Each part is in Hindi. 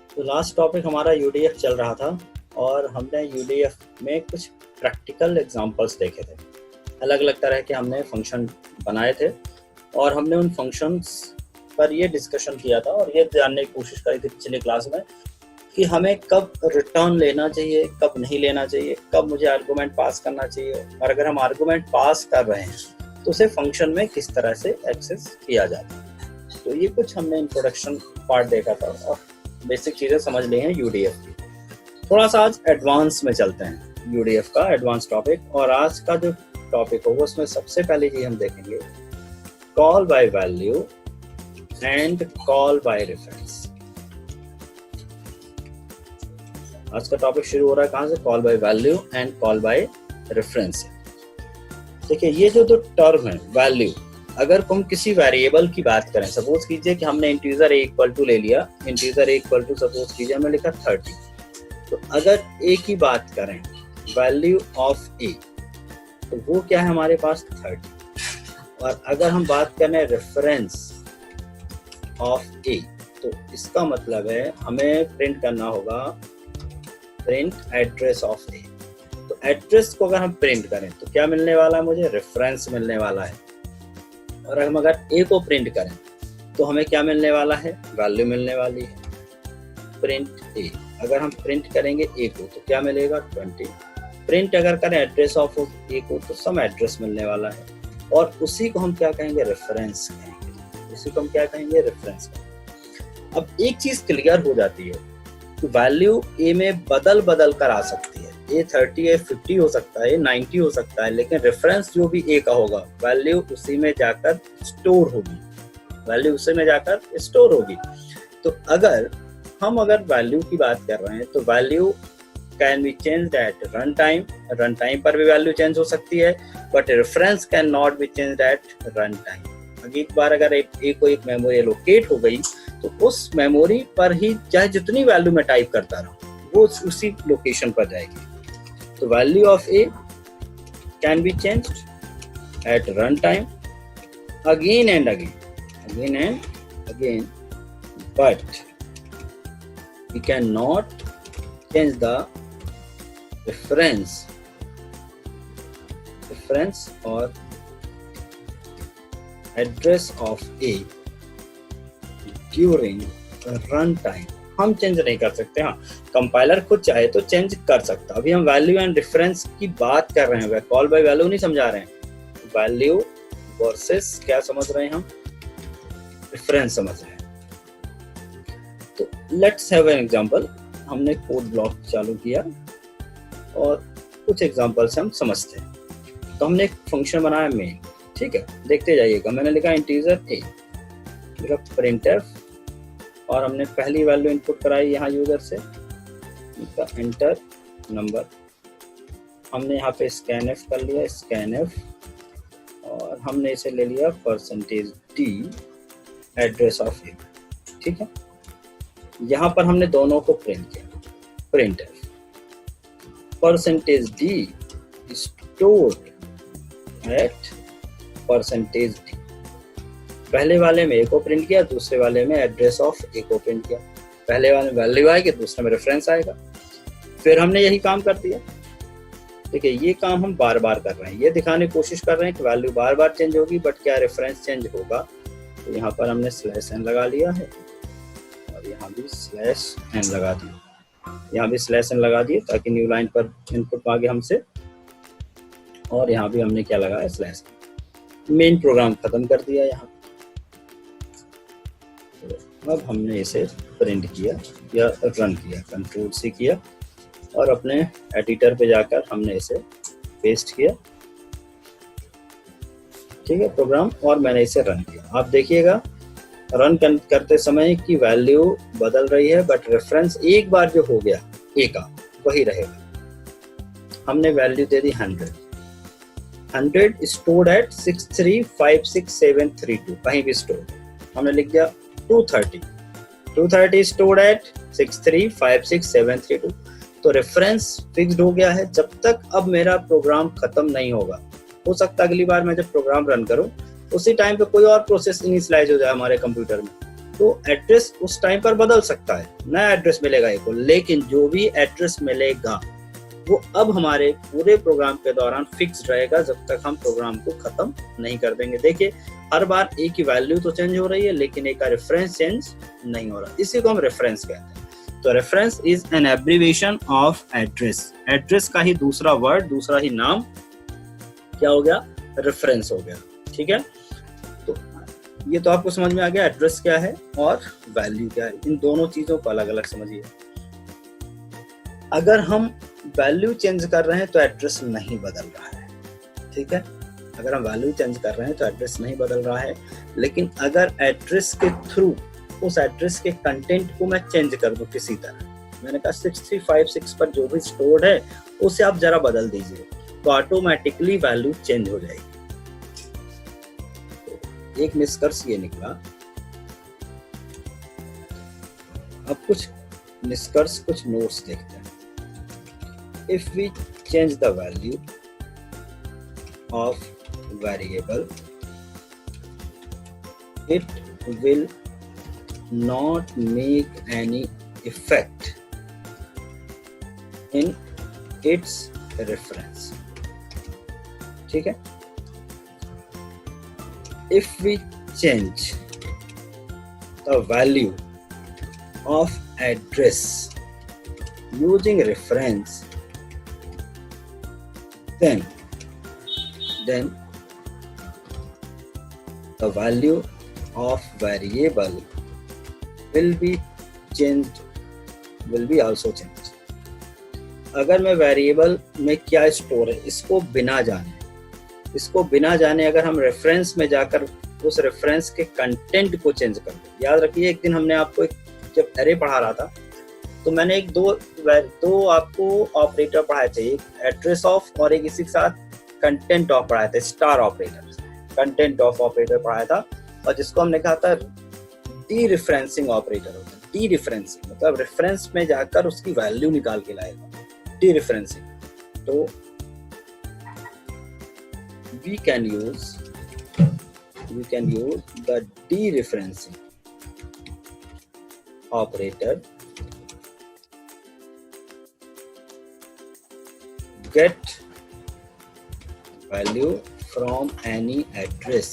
तो लास्ट टॉपिक हमारा यूडीएफ चल रहा था और हमने यूडीएफ में कुछ प्रैक्टिकल एग्जांपल्स देखे थे। अलग अलग तरह के हमने फंक्शन बनाए थे और हमने उन फंक्शंस पर ये डिस्कशन किया था और ये जानने की कोशिश करी थी पिछले क्लास में कि हमें कब रिटर्न लेना चाहिए, कब नहीं लेना चाहिए, कब मुझे आर्गुमेंट पास करना चाहिए, और अगर हम आर्गुमेंट पास कर रहे हैं तो उसे फंक्शन में किस तरह से एक्सेस किया जाता है। तो ये कुछ हमने इंट्रोडक्शन पार्ट देखा था और बेसिक चीज़ें समझ ली हैं यूडीएफ की। थोड़ा सा आज एडवांस में चलते हैं, यूडीएफ का एडवांस टॉपिक। और आज का जो टॉपिक होगा उसमें सबसे पहले चीज़ हम देखेंगे call by value and call by reference. आज का टॉपिक शुरू हो रहा है कहाँ से? Call by value and call by reference. देखिए ये जो टर्म है वैल्यू, अगर हम किसी वेरिएबल की बात करें, सपोज कीजिए कि हमने इंटीजर ए इक्वल टू ले लिया, integer a equal to suppose कीजिए हमने लिखा 30। तो अगर ए की बात करें वैल्यू ऑफ ए तो वो क्या है हमारे पास 30। और अगर हम बात करें रेफरेंस ऑफ ए तो इसका मतलब है हमें प्रिंट करना होगा प्रिंट एड्रेस ऑफ ए। तो एड्रेस को अगर हम प्रिंट करें तो क्या मिलने वाला है? मुझे रेफरेंस मिलने वाला है। और हम अगर ए को प्रिंट करें तो हमें क्या मिलने वाला है? वैल्यू मिलने वाली है प्रिंट ए। अगर हम प्रिंट करेंगे ए को तो क्या मिलेगा? 20। प्रिंट अगर करें एड्रेस ऑफ ए को तो सम एड्रेस मिलने वाला है और उसी को हम क्या कहेंगे? रेफरेंस कहेंगे। उसी को हम क्या कहेंगे? रेफरेंस कहेंगे। अब एक चीज क्लियर हो जाती है कि वैल्यू ए में बदल कर आ सकती है। ए 30 है, 50 हो सकता है, 90 हो सकता है, लेकिन रेफरेंस जो भी ए का होगा वैल्यू उसी में जाकर स्टोर होगी, वैल्यू उसी में जाकर स्टोर होगी। तो अगर वैल्यू की बात कर रहे हैं तो value can be changed at run time. Run time पर भी वैल्यू चेंज हो सकती है, but reference can not be changed at run time. अगली बार अगर ए को एक मेमोरी एलोकेट हो गई तो उस मेमोरी पर ही चाहे जितनी वैल्यू में टाइप करता रहूं वो उसी लोकेशन पर जाएगी। तो value of a can be changed at run time again and again, but we cannot change the reference or address of A during run time। हम चेंज नहीं कर सकते। हाँ, कंपाइलर खुद चाहे तो चेंज कर सकता। अभी हम वैल्यू एंड रेफरेंस की बात कर रहे हैं, कॉल बाय वैल्यू नहीं समझा रहे हैं। वैल्यू वर्सेस क्या समझ रहे हैं हम? रेफरेंस समझ रहे हैं। तो लेट्स हैव एन एग्जांपल। हमने कोड ब्लॉक चालू किया और कुछ एग्जांपल से हम समझते हैं। तो हमने एक फंक्शन बनाया मेन, ठीक है, देखते जाइएगा। मैंने लिखा इंटीजर ए, लिखा प्रिंटफ और हमने पहली वैल्यू इनपुट कराई यहाँ यूजर से, लिखा एंटर नंबर। हमने यहाँ पे स्कैनएफ कर लिया, स्कैनएफ, और हमने इसे ले लिया %d एड्रेस ऑफ ए, ठीक है। यहाँ पर हमने दोनों को प्रिंट किया, print %d stored at %d। पहले वाले में ए को प्रिंट किया, दूसरे वाले में एड्रेस ऑफ ए को प्रिंट किया। पहले वाले में वैल्यू आएगी, दूसरे में रेफरेंस आएगा। फिर हमने यही काम कर दिया। देखिए ये काम हम बार बार कर रहे हैं, ये दिखाने की कोशिश कर रहे हैं कि वैल्यू बार बार चेंज होगी, बट क्या रेफरेंस चेंज होगा? तो यहाँ पर हमने /n लगा लिया है और यहाँ भी /n लगा दिया, यहाँ भी /n लगा दिए ताकि न्यू लाइन पर इनपुट मांगे हमसे। और यहाँ भी हमने क्या लगाया? /n। मेन प्रोग्राम खत्म कर दिया यहाँ। तो अब हमने इसे प्रिंट किया या रन किया, Ctrl+C किया और अपने एडिटर पे जाकर हमने इसे पेस्ट किया, ठीक है, प्रोग्राम, और मैंने इसे रन किया। आप देखिएगा रन करते समय की वैल्यू बदल रही है, बट रेफरेंस एक बार जो हो गया ए का वही रहेगा। हमने value they the 100 stored at 6356732, कहीं भी स्टोर। हमने लिख दिया 230 स्टोर्ड एट 6356732। तो रेफरेंस फिक्स्ड हो गया है जब तक अब मेरा प्रोग्राम खत्म नहीं होगा। हो सकता है अगली बार मैं जब प्रोग्राम रन करूं उसी टाइम पे कोई और प्रोसेस इनिशियलाइज हो जाए हमारे कंप्यूटर में, तो एड्रेस उस टाइम पर बदल सकता है, नया एड्रेस मिलेगा एक को, लेकिन जो भी एड्रेस मिलेगा वो अब हमारे पूरे प्रोग्राम के दौरान फिक्स रहेगा जब तक हम प्रोग्राम को खत्म नहीं कर देंगे। देखिए हर बार एक की वैल्यू तो चेंज हो रही है लेकिन एक का रेफरेंस चेंज नहीं हो रहा, इसी को हम रेफरेंस कहते हैं। तो reference is an abbreviation of address. Address का ही दूसरा वर्ड, दूसरा ही नाम क्या हो गया, रेफरेंस हो गया। ठीक है, तो ये तो आपको समझ में आ गया एड्रेस क्या है और वैल्यू क्या है। इन दोनों चीजों को अलग अलग समझिए। अगर हम वैल्यू चेंज कर रहे हैं तो एड्रेस नहीं बदल रहा है। ठीक है, अगर हम वैल्यू चेंज कर रहे हैं तो एड्रेस नहीं बदल रहा है, लेकिन अगर एड्रेस के थ्रू उस एड्रेस के कंटेंट को मैं चेंज कर दूं किसी तरह, मैंने कहा 6356 पर जो भी स्टोर्ड है उसे आप जरा बदल दीजिए तो ऑटोमेटिकली वैल्यू चेंज हो जाएगी। तो एक निष्कर्ष ये निकला। अब कुछ निष्कर्ष, कुछ नोट्स देखते हैं। If we change the value of variable, it will not make any effect in its reference. ठीक है, if we change the value of address using reference, then the value of variable will be changed, will be also changed. अगर मैं वेरिएबल में क्या स्टोर है इसको बिना जाने अगर हम रेफरेंस में जाकर उस रेफरेंस के कंटेंट को चेंज कर दें। याद रखिए, एक दिन हमने आपको जब एरे पढ़ा रहा था तो मैंने दो आपको ऑपरेटर पढ़ाए थे, एक एड्रेस ऑफ और एक इसी के साथ कंटेंट ऑफ पढ़ाया था, star operator, content of operator पढ़ाया था, और जिसको हमने कहा था डी रेफरेंसिंग ऑपरेटर होता है। डी रेफरेंसिंग मतलब रेफरेंस में जाकर उसकी वैल्यू निकाल के लाएगा, डी रेफरेंसिंग। तो we can use the dereferencing operator get value from any address।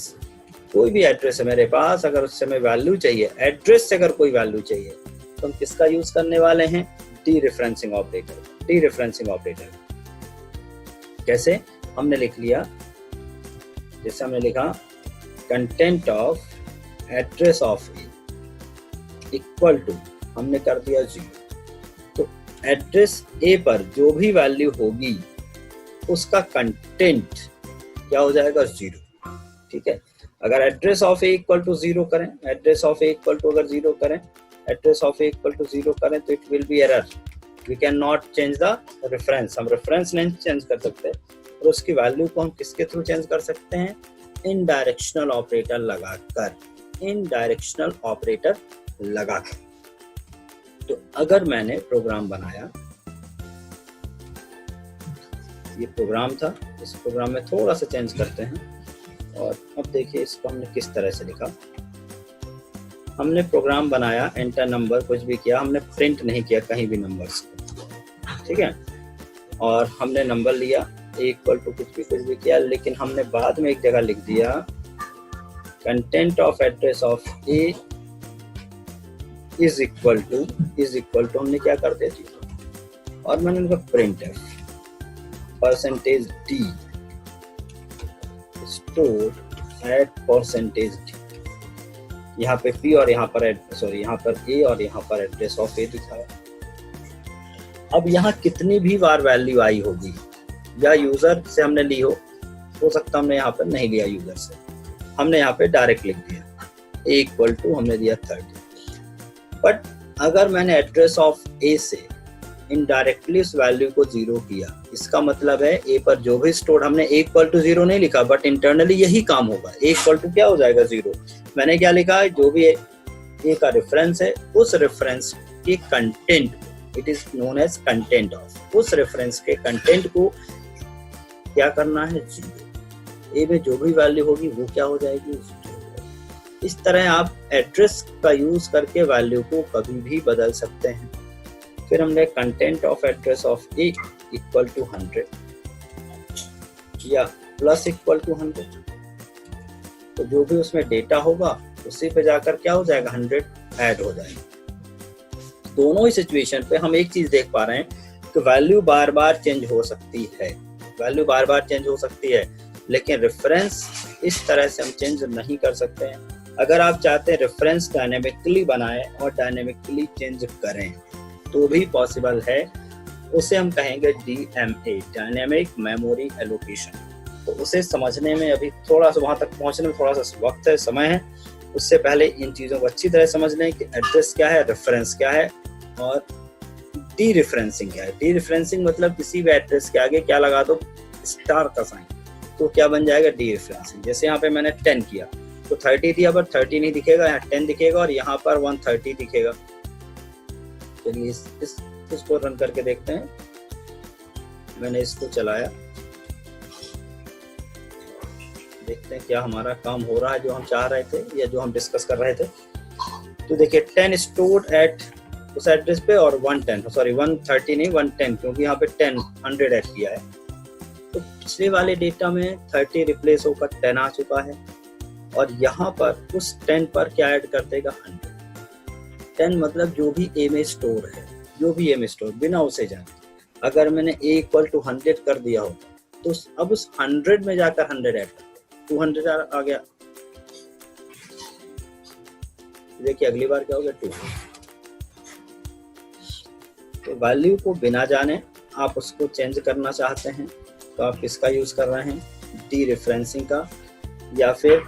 कोई भी एड्रेस है मेरे पास, अगर उससे हमें वैल्यू चाहिए, एड्रेस से अगर कोई वैल्यू चाहिए तो हम किसका यूज करने वाले हैं, डीरेफरेंसिंग ऑपरेटर। डीरेफरेंसिंग ऑपरेटर कैसे, हमने लिख लिया, जैसे हमने लिखा content of address of a equal to, हमने कर दिया 0। तो एड्रेस ए पर जो भी वैल्यू होगी उसका कंटेंट क्या हो जाएगा, 0। ठीक है, अगर address of a equal to 0 करें, address of a equal to अगर 0 करें, address of a equal to 0 करें तो it will be error. We can not change the reference, हम रेफरेंस नहीं चेंज कर सकते, और उसकी वैल्यू को हम किसके थ्रू चेंज कर सकते हैं, इन डायरेक्शनल ऑपरेटर लगाकर, इन डायरेक्शनल ऑपरेटर लगाकर। तो अगर मैंने प्रोग्राम बनाया, ये प्रोग्राम था, इस प्रोग्राम में थोड़ा सा चेंज करते हैं, और अब देखिए इसको हमने किस तरह से लिखा। हमने प्रोग्राम बनाया, एंटर नंबर कुछ भी किया, हमने प्रिंट नहीं किया कहीं भी नंबर्स को, ठीक है, और हमने नंबर लिया इक्वल टू कुछ भी किया, लेकिन हमने बाद में एक जगह लिख दिया content of address of a is equal to हमने क्या कर दिया जी, और मैंने उनका प्रिंट है percentage d store at percentage d. यहाँ पे पी और यहाँ पर यहाँ पर ए और यहाँ पर एड्रेस ऑफ ए दिखाया। अब यहाँ कितनी भी बार वैल्यू आई होगी, या यूजर से हमने ली हो सकता हमने यहाँ पर नहीं लिया यूजर से, हमने यहाँ पे डायरेक्ट लिख दिया ए इक्वल टू हमने दिया 30। बट अगर मैंने एड्रेस ऑफ ए से इनडायरेक्टली उस वैल्यू को 0 किया, इसका मतलब है ए पर जो भी स्टोर, हमने ए इक्वल टू 0 नहीं लिखा, बट इंटरनली यही काम होगा, ए इक्वल टू क्या हो जाएगा 0। मैंने क्या लिखा है, जो भी ए का रेफरेंस है उस रेफरेंस के content, it is known as content of, उस रेफरेंस के कंटेंट को क्या करना है, 0। ए में जो भी वैल्यू होगी वो क्या हो जाएगी, 0। इस तरह आप एड्रेस का यूज करके वैल्यू को कभी भी बदल सकते हैं। फिर हमने content of address of a equal to 100 या प्लस इक्वल टू 100, तो जो भी उसमें डेटा होगा उसी पे जाकर क्या हो जाएगा, 100 ऐड हो जाएगा। दोनों ही सिचुएशन पे हम एक चीज देख पा रहे हैं कि वैल्यू बार बार चेंज हो सकती है, वैल्यू बार बार चेंज हो सकती है, लेकिन रेफरेंस इस तरह से हम चेंज नहीं कर सकते हैं। अगर आप चाहते हैं रेफरेंस डायनेमिकली बनाएं और डायनेमिकली चेंज करें तो भी पॉसिबल है, उसे हम कहेंगे DMA, डायनेमिक मेमोरी एलोकेशन। तो उसे समझने में अभी थोड़ा सा, वहां तक पहुंचने में थोड़ा सा वक्त है, समय है। उससे पहले इन चीजों को अच्छी तरह समझ लें कि एड्रेस क्या है, रेफरेंस क्या है और डी रेफरेंसिंग क्या है। डी रेफरेंसिंग मतलब किसी भी एड्रेस के आगे क्या लगा दो, स्टार का साइन, तो क्या बन जाएगा, डी रेफरेंसिंग। जैसे यहाँ पे मैंने 10 किया तो 30 दिया पर 30 नहीं दिखेगा, यहाँ 10 दिखेगा और यहाँ पर 130 दिखेगा। चलिए इसको रन करके देखते हैं। मैंने इसको चलाया, देखते हैं क्या हमारा काम हो रहा है जो हम चाह रहे थे या जो हम डिस्कस कर रहे थे। तो देखिए 10 स्टोर्ड एट उस एड्रेस पे और 130 नहीं 110, क्योंकि यहाँ पे 100 ऐड किया है। तो पिछले वाले डेटा में 30 रिप्लेस होकर 10 आ चुका है और यहाँ पर उस 10 पर क्या ऐड कर देगा, 100। 10 मतलब जो भी ए में स्टोर है, जो भी ए में स्टोर बिना उसे जाने। अगर मैंने a इक्वल टू 100 कर दिया हो तो अब उस 100 में जाकर 100 ऐड कर 200 आ गया। देखिए अगली बार क्या हो गया, 200। तो वैल्यू को बिना जाने आप उसको चेंज करना चाहते हैं तो आप किसका यूज कर रहे हैं, डी रेफरेंसिंग का, या फिर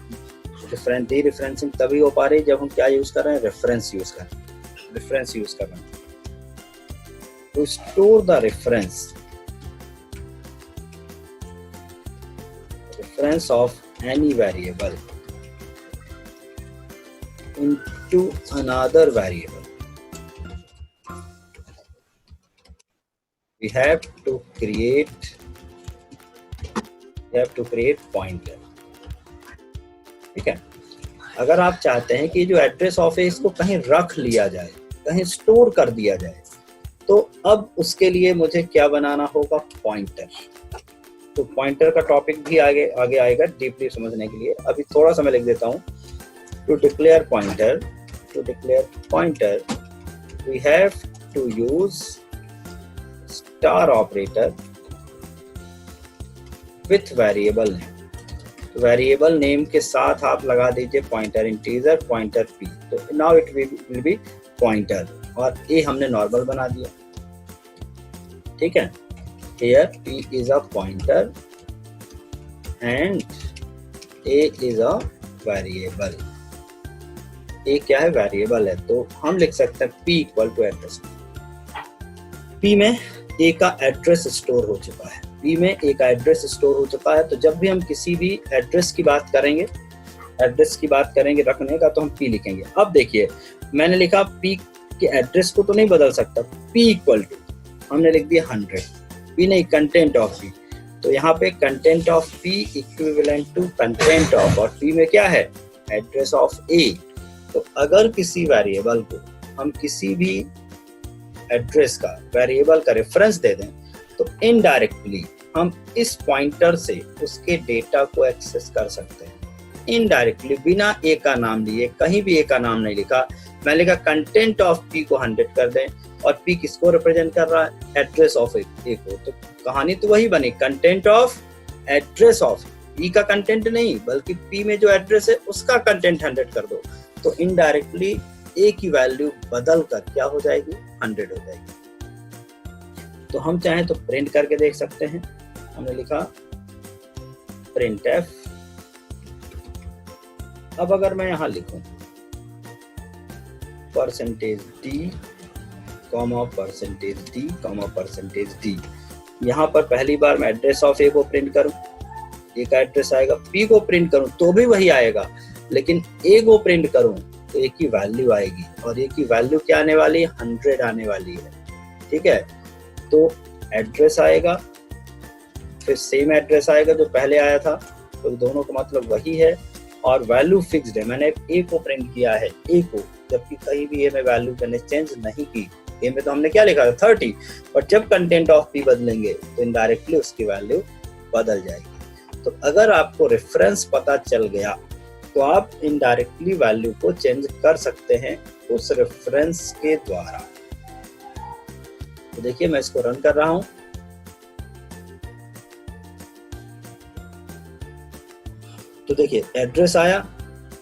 डी रेफरेंसिंग तभी हो पा रही जब हम क्या यूज कर रहे हैं, रेफरेंस यूज कर रहे हैं, रेफरेंस यूज कर रहे हैं। तो store the reference of any variable into another variable, we have to create pointer। ठीक है, अगर आप चाहते हैं कि जो एड्रेस ऑफ है इसको कहीं रख लिया जाए, कहीं स्टोर कर दिया जाए, तो अब उसके लिए मुझे क्या बनाना होगा, पॉइंटर। तो पॉइंटर का टॉपिक भी आगे आएगा डीपली समझने के लिए। अभी थोड़ा सा मैं लिख देता हूँ। To declare pointer we have to use star operator with variable name. तो वेरिएबल नेम के साथ आप लगा दीजिए पॉइंटर, इंटीजर पॉइंटर p। तो now it will be pointer और a हमने नॉर्मल बना दिया। ठीक है, here p is a pointer and a is a variable। a क्या है, वेरिएबल है। तो हम लिख सकते हैं p equal to address. p में a का एड्रेस स्टोर हो चुका है, p में a का एड्रेस स्टोर हो चुका है। तो जब भी हम किसी भी एड्रेस की बात करेंगे रखने का, तो हम p लिखेंगे। अब देखिए मैंने लिखा p के एड्रेस को तो नहीं बदल सकता, p इक्वल टू हमने लिख दिया 100, p नहीं कंटेंट ऑफ p। तो यहाँ पे content of p equivalent to content of, और p में क्या है, एड्रेस ऑफ a। तो अगर किसी वेरिएबल को हम किसी भी एड्रेस का, वेरिएबल का रेफरेंस दे दें तो इनडायरेक्टली हम इस पॉइंटर से उसके डेटा को एक्सेस कर सकते हैं। इनडायरेक्टली, बिना a का नाम लिए, कहीं भी a का नाम नहीं लिखा। मैं लिखा कंटेंट ऑफ p को 100 कर दें और p किसको रिप्रेजेंट कर रहा है, एड्रेस ऑफ a को। तो कहानी तो वही बनी, content of address of, p का कंटेंट नहीं बल्कि p में जो एड्रेस है उसका कंटेंट 100 कर दो। तो इनडायरेक्टली a की वैल्यू बदल कर क्या हो जाएगी, 100 हो जाएगी। तो हम चाहें तो प्रिंट करके देख सकते हैं। हमने लिखा printf। अब अगर मैं यहाँ लिखूं %d, %d, यहाँ पर पहली बार मैं एड्रेस ऑफ ए को प्रिंट करूं, ए का एड्रेस आएगा, पी को प्रिंट करूं तो भी वही आएगा, लेकिन ए को प्रिंट करूं तो ए की वैल्यू आएगी, और ए की वैल्यू क्या आने वाली है, 100 आने वाली है। ठीक है, तो एड्रेस आएगा, फिर सेम एड्रेस आएगा जो पहले आया था, तो दोनों का मतलब वही है, और वैल्यू फिक्स्ड है, मैंने ए को प्रिंट किया है, ए को, जबकि कहीं भी ए में वैल्यू मैंने चेंज नहीं की। ए में तो हमने क्या लिखा था 30, बट जब कंटेंट ऑफ पी बदलेंगे तो इनडायरेक्टली उसकी वैल्यू बदल जाएगी। तो अगर आपको रेफरेंस पता चल गया तो आप इनडायरेक्टली वैल्यू को चेंज कर सकते हैं उस रेफरेंस के द्वारा। तो देखिए मैं इसको रन कर रहा हूं, तो देखिए एड्रेस आया,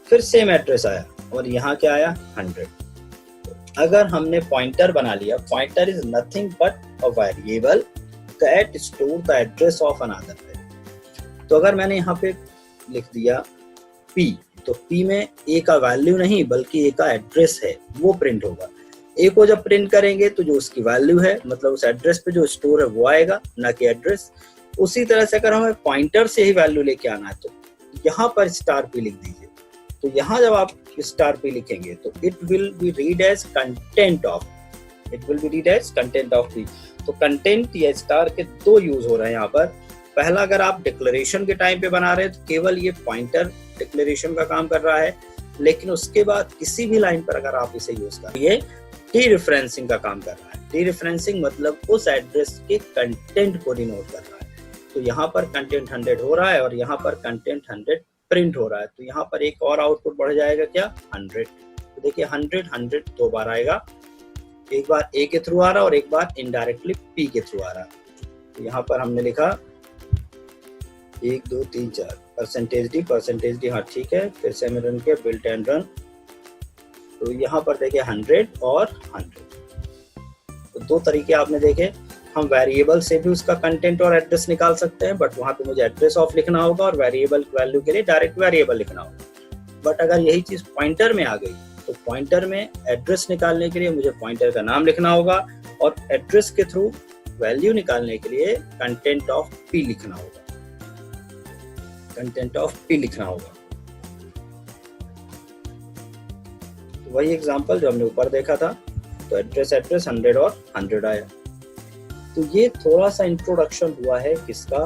फिर सेम एड्रेस आया और यहाँ क्या आया 100। अगर हमने पॉइंटर बना लिया, pointer is nothing but a variable that store the address of another variable. तो अगर मैंने यहाँ पे लिख दिया p, तो p में a का वैल्यू नहीं बल्कि a का एड्रेस है, वो प्रिंट होगा। a को जब प्रिंट करेंगे तो जो उसकी वैल्यू है, मतलब उस एड्रेस पे जो स्टोर है वो आएगा, ना कि एड्रेस। उसी तरह से अगर हमें पॉइंटर से ही वैल्यू लेके आना है तो यहाँ पर स्टार p लिख दीजिए। तो यहाँ जब आप स्टार p लिखेंगे तो it will be read as content of, it will be read as content of p। तो कंटेंट या स्टार के दो यूज हो रहे हैं यहाँ पर। पहला, अगर आप डिक्लेरेशन के टाइम पे बना रहे हैं तो केवल ये पॉइंटर डिक्लेरेशन का काम कर रहा है, लेकिन उसके बाद किसी भी लाइन पर अगर आप इसे यूज कर, ये डी रेफरेंसिंग का काम कर रहा है। डी रेफरेंसिंग मतलब उस एड्रेस के कंटेंट को डिनोट कर रहा है। तो यहाँ पर कंटेंट 100 हो रहा है और यहाँ पर कंटेंट 100 प्रिंट हो रहा है, तो यहाँ पर एक और आउटपुट बढ़ जाएगा क्या 100। तो देखिए 100 दो बार आएगा, एक बार ए के थ्रू आ रहा है और एक बार इनडायरेक्टली पी के थ्रू आ रहा है। तो यहाँ पर हमने लिखा 1 2 3 4 परसेंटेज डी, हाँ ठीक है। फिर से हमें रन किया, बिल्ट एंड रन। तो यहाँ पर देखिए 100 और 100। तो दो तरीके आपने देखे। हम वेरिएबल से भी उसका कंटेंट और एड्रेस निकाल सकते हैं, बट वहाँ पे मुझे एड्रेस ऑफ लिखना होगा और वेरिएबल वैल्यू के लिए डायरेक्ट वेरिएबल लिखना होगा। बट अगर यही चीज पॉइंटर में आ गई तो पॉइंटर में एड्रेस निकालने के लिए मुझे पॉइंटर का नाम लिखना होगा और एड्रेस के थ्रू वैल्यू निकालने के लिए कंटेंट ऑफ पी लिखना होगा, कंटेंट ऑफ पी लिखना होगा। तो वही एग्जांपल जो हमने ऊपर देखा था, तो एड्रेस 100 और 100 आया। तो ये थोड़ा सा इंट्रोडक्शन हुआ है किसका,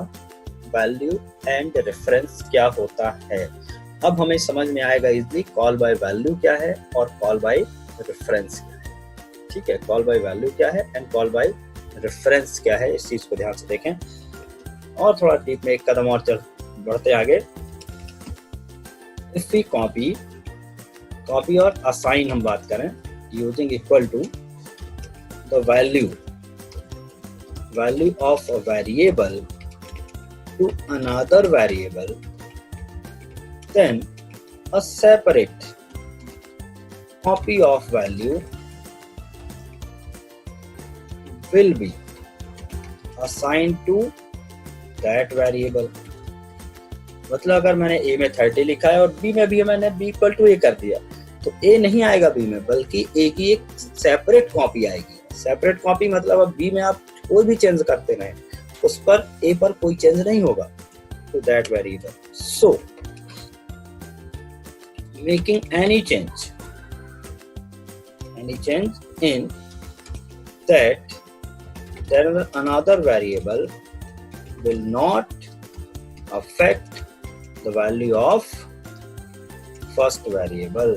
वैल्यू एंड रेफरेंस क्या होता है। अब हमें समझ में आएगा इजली कॉल बाय वैल्यू क्या है और कॉल बाय रेफरेंस क्या है। ठीक है, कॉल बाय वैल्यू क्या है एंड कॉल बाय रेफरेंस क्या है, इस चीज को ध्यान से देखें। और थोड़ा डीप में एक कदम और चल बढ़ते आगे। इफ वी कॉपी और असाइन हम बात करें using equal to the value of a variable to another variable, then a separate copy of value will be assigned to that variable। मतलब अगर मैंने a में 30 लिखा है और b में भी मैंने b इक्वल टू a कर दिया, तो a नहीं आएगा b में, बल्कि a की एक सेपरेट कॉपी आएगी। सेपरेट कॉपी मतलब अब b में आप कोई भी चेंज करते रहे, उस पर a पर कोई चेंज नहीं होगा to that variable। So making any change in that there is another variable will not affect the value of first variable।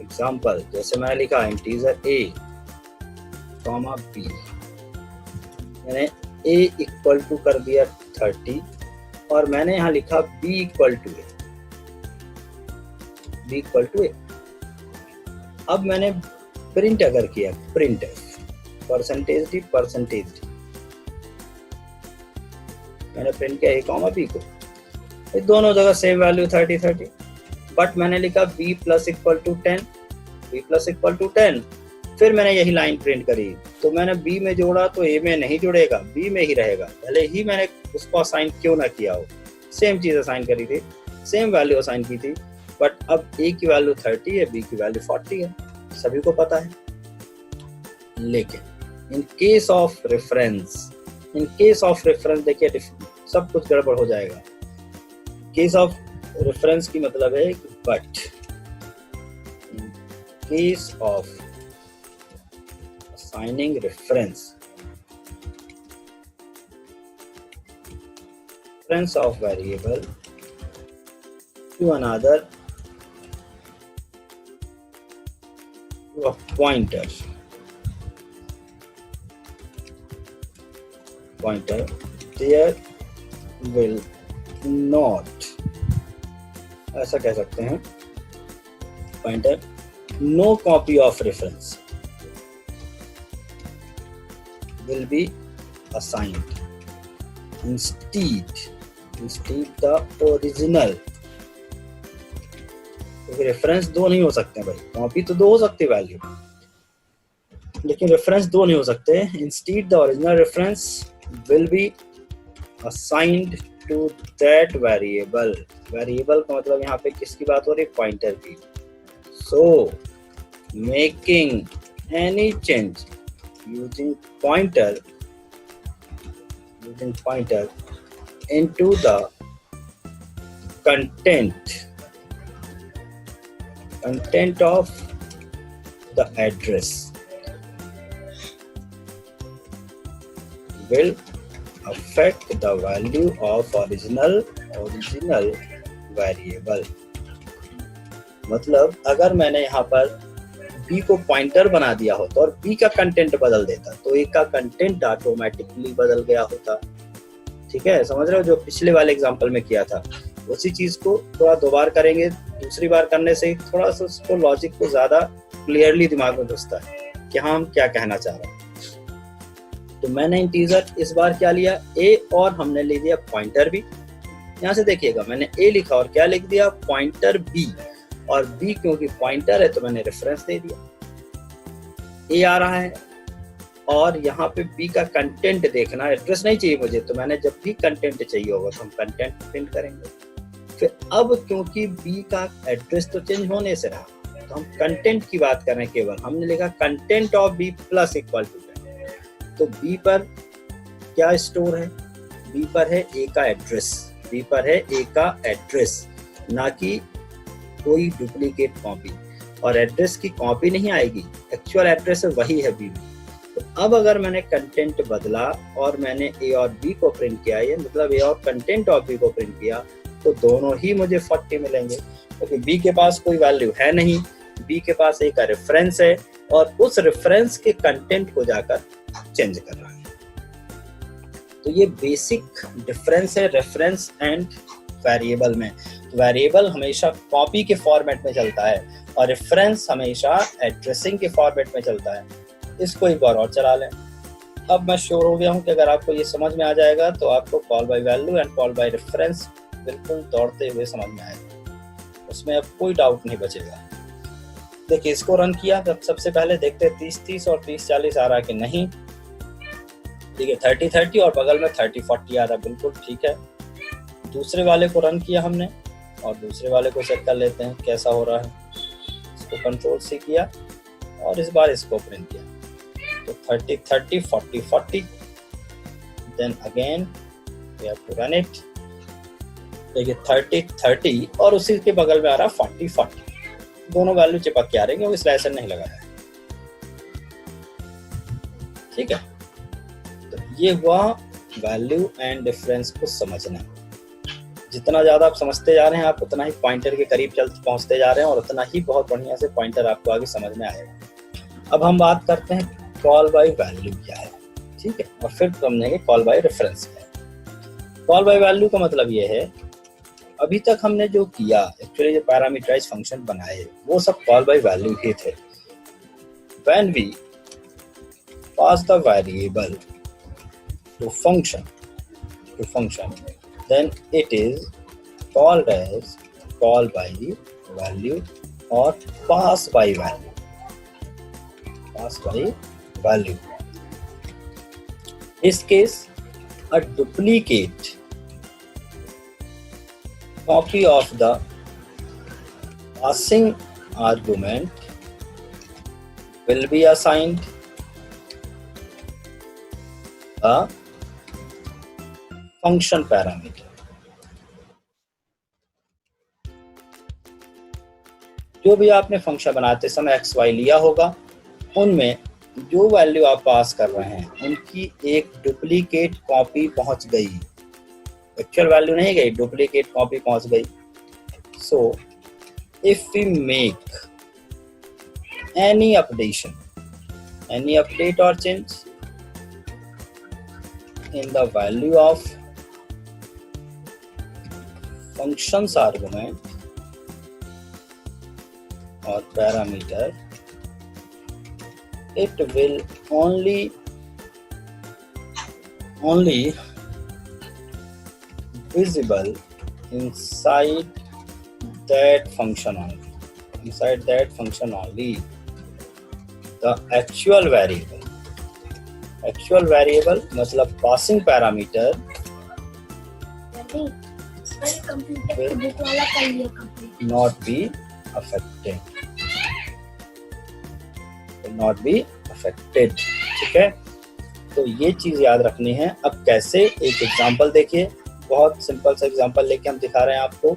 Example, जैसे मैंने लिखा इंटीजर a कॉमा b, मैंने a इक्वल टू कर दिया 30 और मैंने यहाँ लिखा b इक्वल टू a। अब मैंने प्रिंट अगर किया, प्रिंट परसेंटेज डी, मैंने प्रिंट किया a कॉमा b को, ये दोनों जगह सेम वैल्यू 30, बट मैंने लिखा b प्लस इक्वल टू 10। फिर मैंने यही लाइन प्रिंट करी, तो मैंने b में जोड़ा तो a में नहीं जुड़ेगा, b में ही रहेगा, भले ही मैंने उसको असाइन क्यों ना किया हो। सेम चीज असाइन करी थी, सेम वैल्यू असाइन की थी, बट अब a की वैल्यू 30 है, b की वैल्यू 40 है, सभी को पता है। लेकिन इन केस ऑफ रेफरेंस देखिए सब कुछ गड़बड़ हो जाएगा। केस ऑफ रेफरेंस की मतलब है but case of assigning reference of variable to another to a pointer there will not, ऐसा कह सकते हैं, pointer no copy of reference will be assigned, instead the original, क्योंकि रेफरेंस दो नहीं हो सकते भाई, कॉपी तो दो हो सकती है वैल्यू, लेकिन रेफरेंस दो नहीं हो सकते। Instead the original reference will be assigned to that variable. Variable का मतलब यहाँ पे किसकी बात हो रही है? पॉइंटर की। So making any change using pointer into the content of the address will affect the value of original variable। मतलब अगर मैंने यहाँ पर b को पॉइंटर बना दिया होता और b का कंटेंट बदल देता तो a का कंटेंट ऑटोमेटिकली बदल गया होता। ठीक है, समझ रहे हो? जो पिछले वाले एग्जांपल में किया था उसी चीज को थोड़ा दोबारा करेंगे। दूसरी बार करने से थोड़ा सा उसको लॉजिक को ज्यादा क्लियरली दिमाग में घुसता है कि हाँ हम क्या कहना चाह रहे हैं। तो मैंने इंटीजर इस बार क्या लिया? a, और हमने ले दिया पॉइंटर b। यहाँ से देखिएगा मैंने a लिखा और क्या लिख दिया? पॉइंटर b, और b क्योंकि पॉइंटर है तो मैंने रेफरेंस दे दिया। a आ रहा है और यहाँ पे b का कंटेंट देखना, एड्रेस नहीं चाहिए मुझे, तो मैंने जब भी कंटेंट चाहिए होगा तो हम कंटेंट प्रिंट करेंगे। फिर अब क्योंकि b का एड्रेस तो चेंज होने से रहा तो हम कंटेंट की बात कर रहे हैं, केवल हमने लिखा content of b plus equal to. तो b पर क्या स्टोर है? b पर है a का एड्रेस, b पर है a का एड्रेस, ना कि कोई डुप्लीकेट कॉपी। और एड्रेस की कॉपी नहीं आएगी, एक्चुअल एड्रेस वही है b में। तो अब अगर मैंने कंटेंट बदला और मैंने a और b को प्रिंट किया, ये मतलब a और कंटेंट ऑफ b को प्रिंट किया, तो दोनों ही मुझे 40 मिलेंगे, क्योंकि b के पास कोई वैल्यू है नहीं, b के पास a का रेफरेंस है और उस रेफरेंस के कंटेंट को जाकर चेंज कर रहा है। तो ये बेसिक डिफरेंस है रेफरेंस एंड वेरिएबल में। वेरिएबल हमेशा कॉपी के फॉर्मेट में चलता है और रेफरेंस हमेशा एड्रेसिंग के फॉर्मेट में चलता है। इसको एक बार और चला लें। अब मैं श्योर हो गया हूं कि अगर आपको ये समझ में आ जाएगा तो आपको call by value and call by reference बिल्कुल दौड़ते हुए समझ में आएगा, उसमें अब कोई डाउट नहीं बचेगा। देखिए इसको रन किया, तब सबसे पहले देखते 30-30 और 30-40 आ रहा कि नहीं। ठीक है, 30-30 और बगल में 30-40 आ रहा, बिल्कुल ठीक है। दूसरे वाले को रन किया हमने और दूसरे वाले को चेक कर लेते हैं कैसा हो रहा है। इसको कंट्रोल C किया और इस बार इसको प्रिंट किया, तो 30-30 40-40, then again we have to run it. देखिए 30-30 और उसी के बगल में आ रहा 40-40, दोनों वैल्यू चिपक के आ रहे हैं क्योंकि स्लैशर नहीं लगाया। ठीक है, तो ये हुआ वैल्यू एंड डिफरेंस को समझना। जितना ज्यादा आप समझते जा रहे हैं आप उतना ही पॉइंटर के करीब पहुंचते जा रहे हैं और उतना ही बहुत बढ़िया से पॉइंटर आपको आगे समझ में आएगा। अब हम बात करते हैं कॉल बाय वैल्यू क्या है। ठीक है, और फिर समझेंगे कॉल बाय रेफरेंस क्या है। कॉल बाय वैल्यू का मतलब ये है, अभी तक हमने जो किया एक्चुअली जो पैरामीटराइज फंक्शन बनाए वो सब कॉल बाय वैल्यू ही थे। When we pass the variable to function then it is called as call by value or pass by value. This case a duplicate copy of the passing argument will be assigned a function parameter. जो भी आपने फंक्शन बनाते समय एक्स वाई लिया होगा, उनमें जो वैल्यू आप पास कर रहे हैं उनकी एक डुप्लीकेट कॉपी पहुंच गई। एक्चुअल वैल्यू नहीं गई, डुप्लीकेट कॉपी पहुंच गई। So if we make any update or change in the value of functions argument or parameter, it will only visible inside that function only. The actual variable मतलब passing parameter will not be affected. ठीक है, तो ये चीज याद रखनी है। अब कैसे, एक एग्जांपल देखिए, बहुत सिंपल सा एग्जांपल लेके हम दिखा रहे हैं आपको।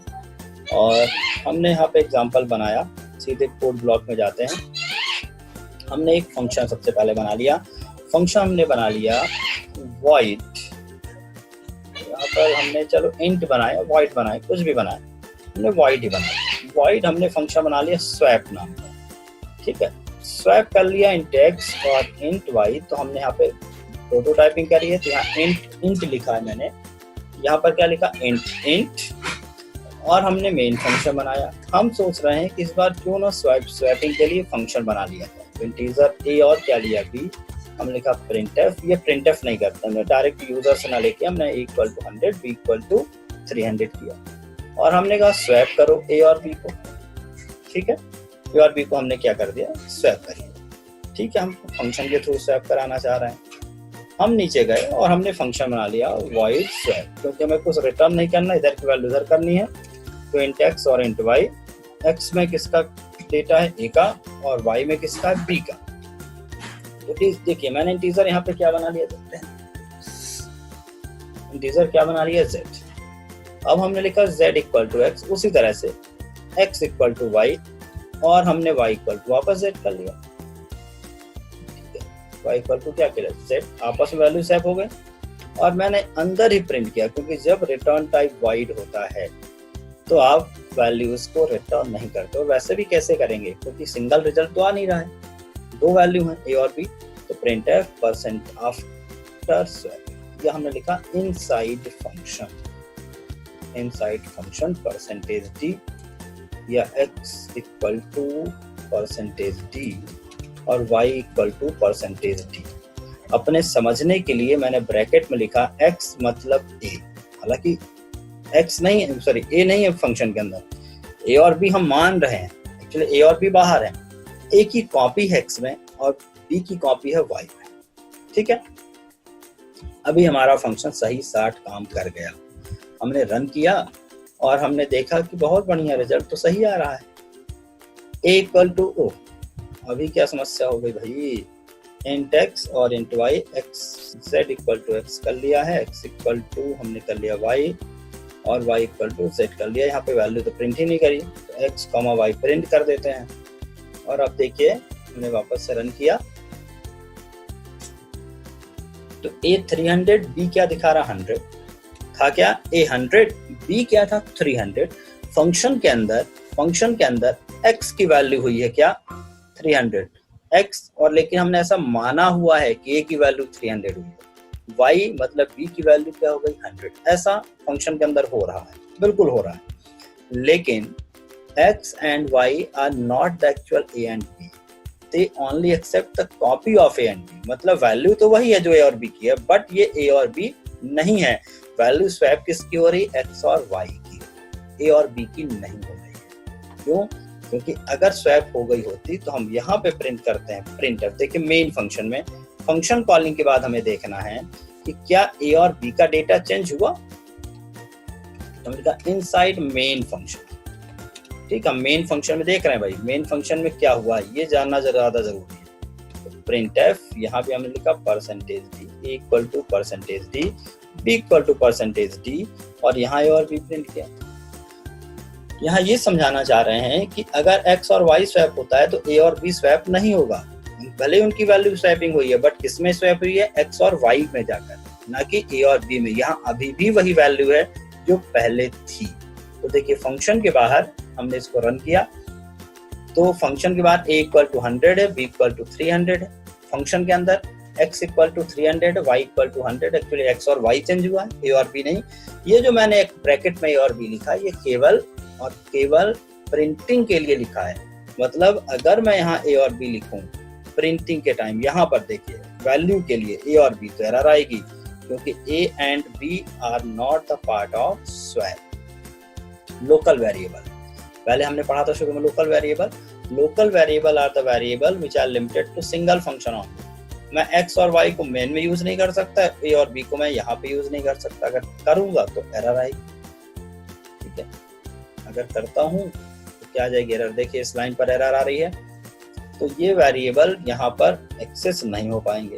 और हमने यहाँ पे एग्जांपल बनाया, सीधे कोड ब्लॉक में जाते हैं। हमने एक फंक्शन सबसे पहले बना लिया। फंक्शन हमने बना लिया void, यहाँ पर हमने चलो int बनाया, void बनाया, कुछ भी बनाया, हमने void ही बनाया। void हमने फंक्शन बना लिया swap नाम का, ठीक है। स्वैप कर लिया int x और int y, तो हमने यहाँ पे प्रोटोटाइपिंग करी है, तो यहाँ int लिखा है मैंने, यहाँ पर क्या लिखा int, और हमने मेन फंक्शन बनाया। हम सोच रहे हैं कि इस बार क्यों ना स्वैपिंग के लिए फंक्शन बना लिया था। तो इंटीजर a और क्या लिया b, हम लिखा printf। ये printf नहीं करता, हमने डायरेक्ट यूजर से ना लेके हमने a=100 b=300 किया, और हमने कहा स्वैप करो a और b को, ठीक है। a और b को हमने क्या कर दिया, स्वैप कर दिया, ठीक है। हम फंक्शन के थ्रू स्वैप कराना चाह रहे हैं। हम नीचे गए और हमने फंक्शन बना लिया void swap, क्योंकि हमें कुछ रिटर्न नहीं करना, इधर की वैल्यू इधर करनी है। तो int x और int y, x में किसका डेटा है a का, और y में किसका है b का। तो देखिए मैंने इंटीजर यहाँ पे क्या बना लिया, देखते हैं इंटीजर क्या बना लिया z। अब हमने लिखा z=x, उसी तरह से x=y, और हमने y= वापस z कर लिया, y= क्या किया z, आपस में वैल्यू स्वैप हो गए। और मैंने अंदर ही प्रिंट किया, क्योंकि जब रिटर्न टाइप void होता है तो आप वैल्यूज को रिटर्न नहीं करते हो। वैसे भी कैसे करेंगे, क्योंकि सिंगल रिजल्ट तो आ नहीं रहा है, दो वैल्यू हैं a और b। तो printf %after swap, ये हमने लिखा इनसाइड फंक्शन %d या x=%d और y=%d। अपने समझने के लिए मैंने ब्रैकेट में लिखा x मतलब a, हालांकि x नहीं, सॉरी a नहीं है फंक्शन के अंदर, a और b हम मान रहे हैं, एक्चुअली a और b बाहर है। a की कॉपी है x में और b की कॉपी है y में, ठीक है। अभी हमारा फंक्शन सही 60 काम कर गया, हमने रन किया और हमने देखा कि बहुत बढ़िया रिजल्ट तो सही आ रहा है, a=o। अभी क्या समस्या हो गई भाई, int x और int y, z=x कर लिया है, x= हमने कर लिया y, और y=z कर लिया। यहाँ पे वैल्यू तो प्रिंट ही नहीं करी, तो x, y प्रिंट कर देते हैं। और अब देखिए हमने वापस से रन किया, तो a 300, b क्या दिखा रहा 100 था, क्या a 100, b क्या था 300। फंक्शन के अंदर x की वैल्यू हुई है क्या 300 x, और लेकिन हमने ऐसा माना हुआ है कि a की वैल्यू 300 हुई है, y मतलब b की वैल्यू क्या हो गई 100। ऐसा फंक्शन के अंदर हो रहा है, बिल्कुल हो रहा है। लेकिन x and y are not the actual a and b, they only accept the copy of a and b। मतलब वैल्यू तो वही है जो a और b की है, बट ये a और b नहीं है। वैल्यू स्वैप किसकी हो रही, x और y की, a और b की नहीं हो रही है। क्यों, क्योंकि अगर स्वैप हो गई होती तो हम यहाँ पे प्रिंट करते हैं printf। देखिए मेन फंक्शन में, फंक्शन कॉलिंग के बाद हमें देखना है कि क्या a और b का डेटा चेंज हुआ, तो हमने कहा इनसाइड मेन फंक्शन, ठीक है। मेन फंक्शन में देख रहे हैं भाई, मेन फंक्शन में क्या हुआ ये जानना ज्यादा जरूरी है। तो printf, यहाँ पे हमने लिखा %d, a=%d, b=%d, और यहाँ a और b प्रिंट किया। यहाँ ये समझाना चाह रहे हैं कि अगर x और y स्वैप होता है तो a और b स्वैप नहीं होगा, भले उनकी वैल्यू स्वैपिंग हुई है, बट किसमें स्वैप हुई है, x और y में जाकर, ना कि a और b में। यहाँ अभी भी वही वैल्यू है जो पहले थी, तो देखिए फंक्शन के बाहर हमने इसको रन किया तो फंक्शन के बाहर a इक्वल टू 100 है, b इक्वल टू 300 है। फंक्शन के अंदर x इक्वल टू 300 है, y equal to 100। Actually x और y चेंज हुआ है, a और b नहीं। ये जो मैंने एक ब्रैकेट में a और b लिखा है ये केवल और केवल प्रिंटिंग के लिए लिखा है। मतलब अगर मैं यहाँ a और b लिखूं प्रिंटिंग के टाइम, यहाँ पर देखिए वैल्यू के लिए a और b तो एरर आएगी क्योंकि a and b are not the part of swap local variable. पहले हमने पढ़ा था शुरू में local variable are the variable which are limited to single function only. मैं x और y को मेन में यूज नहीं कर सकता, a और b को मैं यहाँ पे यूज नहीं कर सकता। अगर करूंगा तो एरर आएगी, ठीक है। अगर करता हूँ तो क्या आ जाएगी एरर, देखिए इस लाइन पर एरर आ रही है। तो ये वेरिएबल यहाँ पर एक्सेस नहीं हो पाएंगे।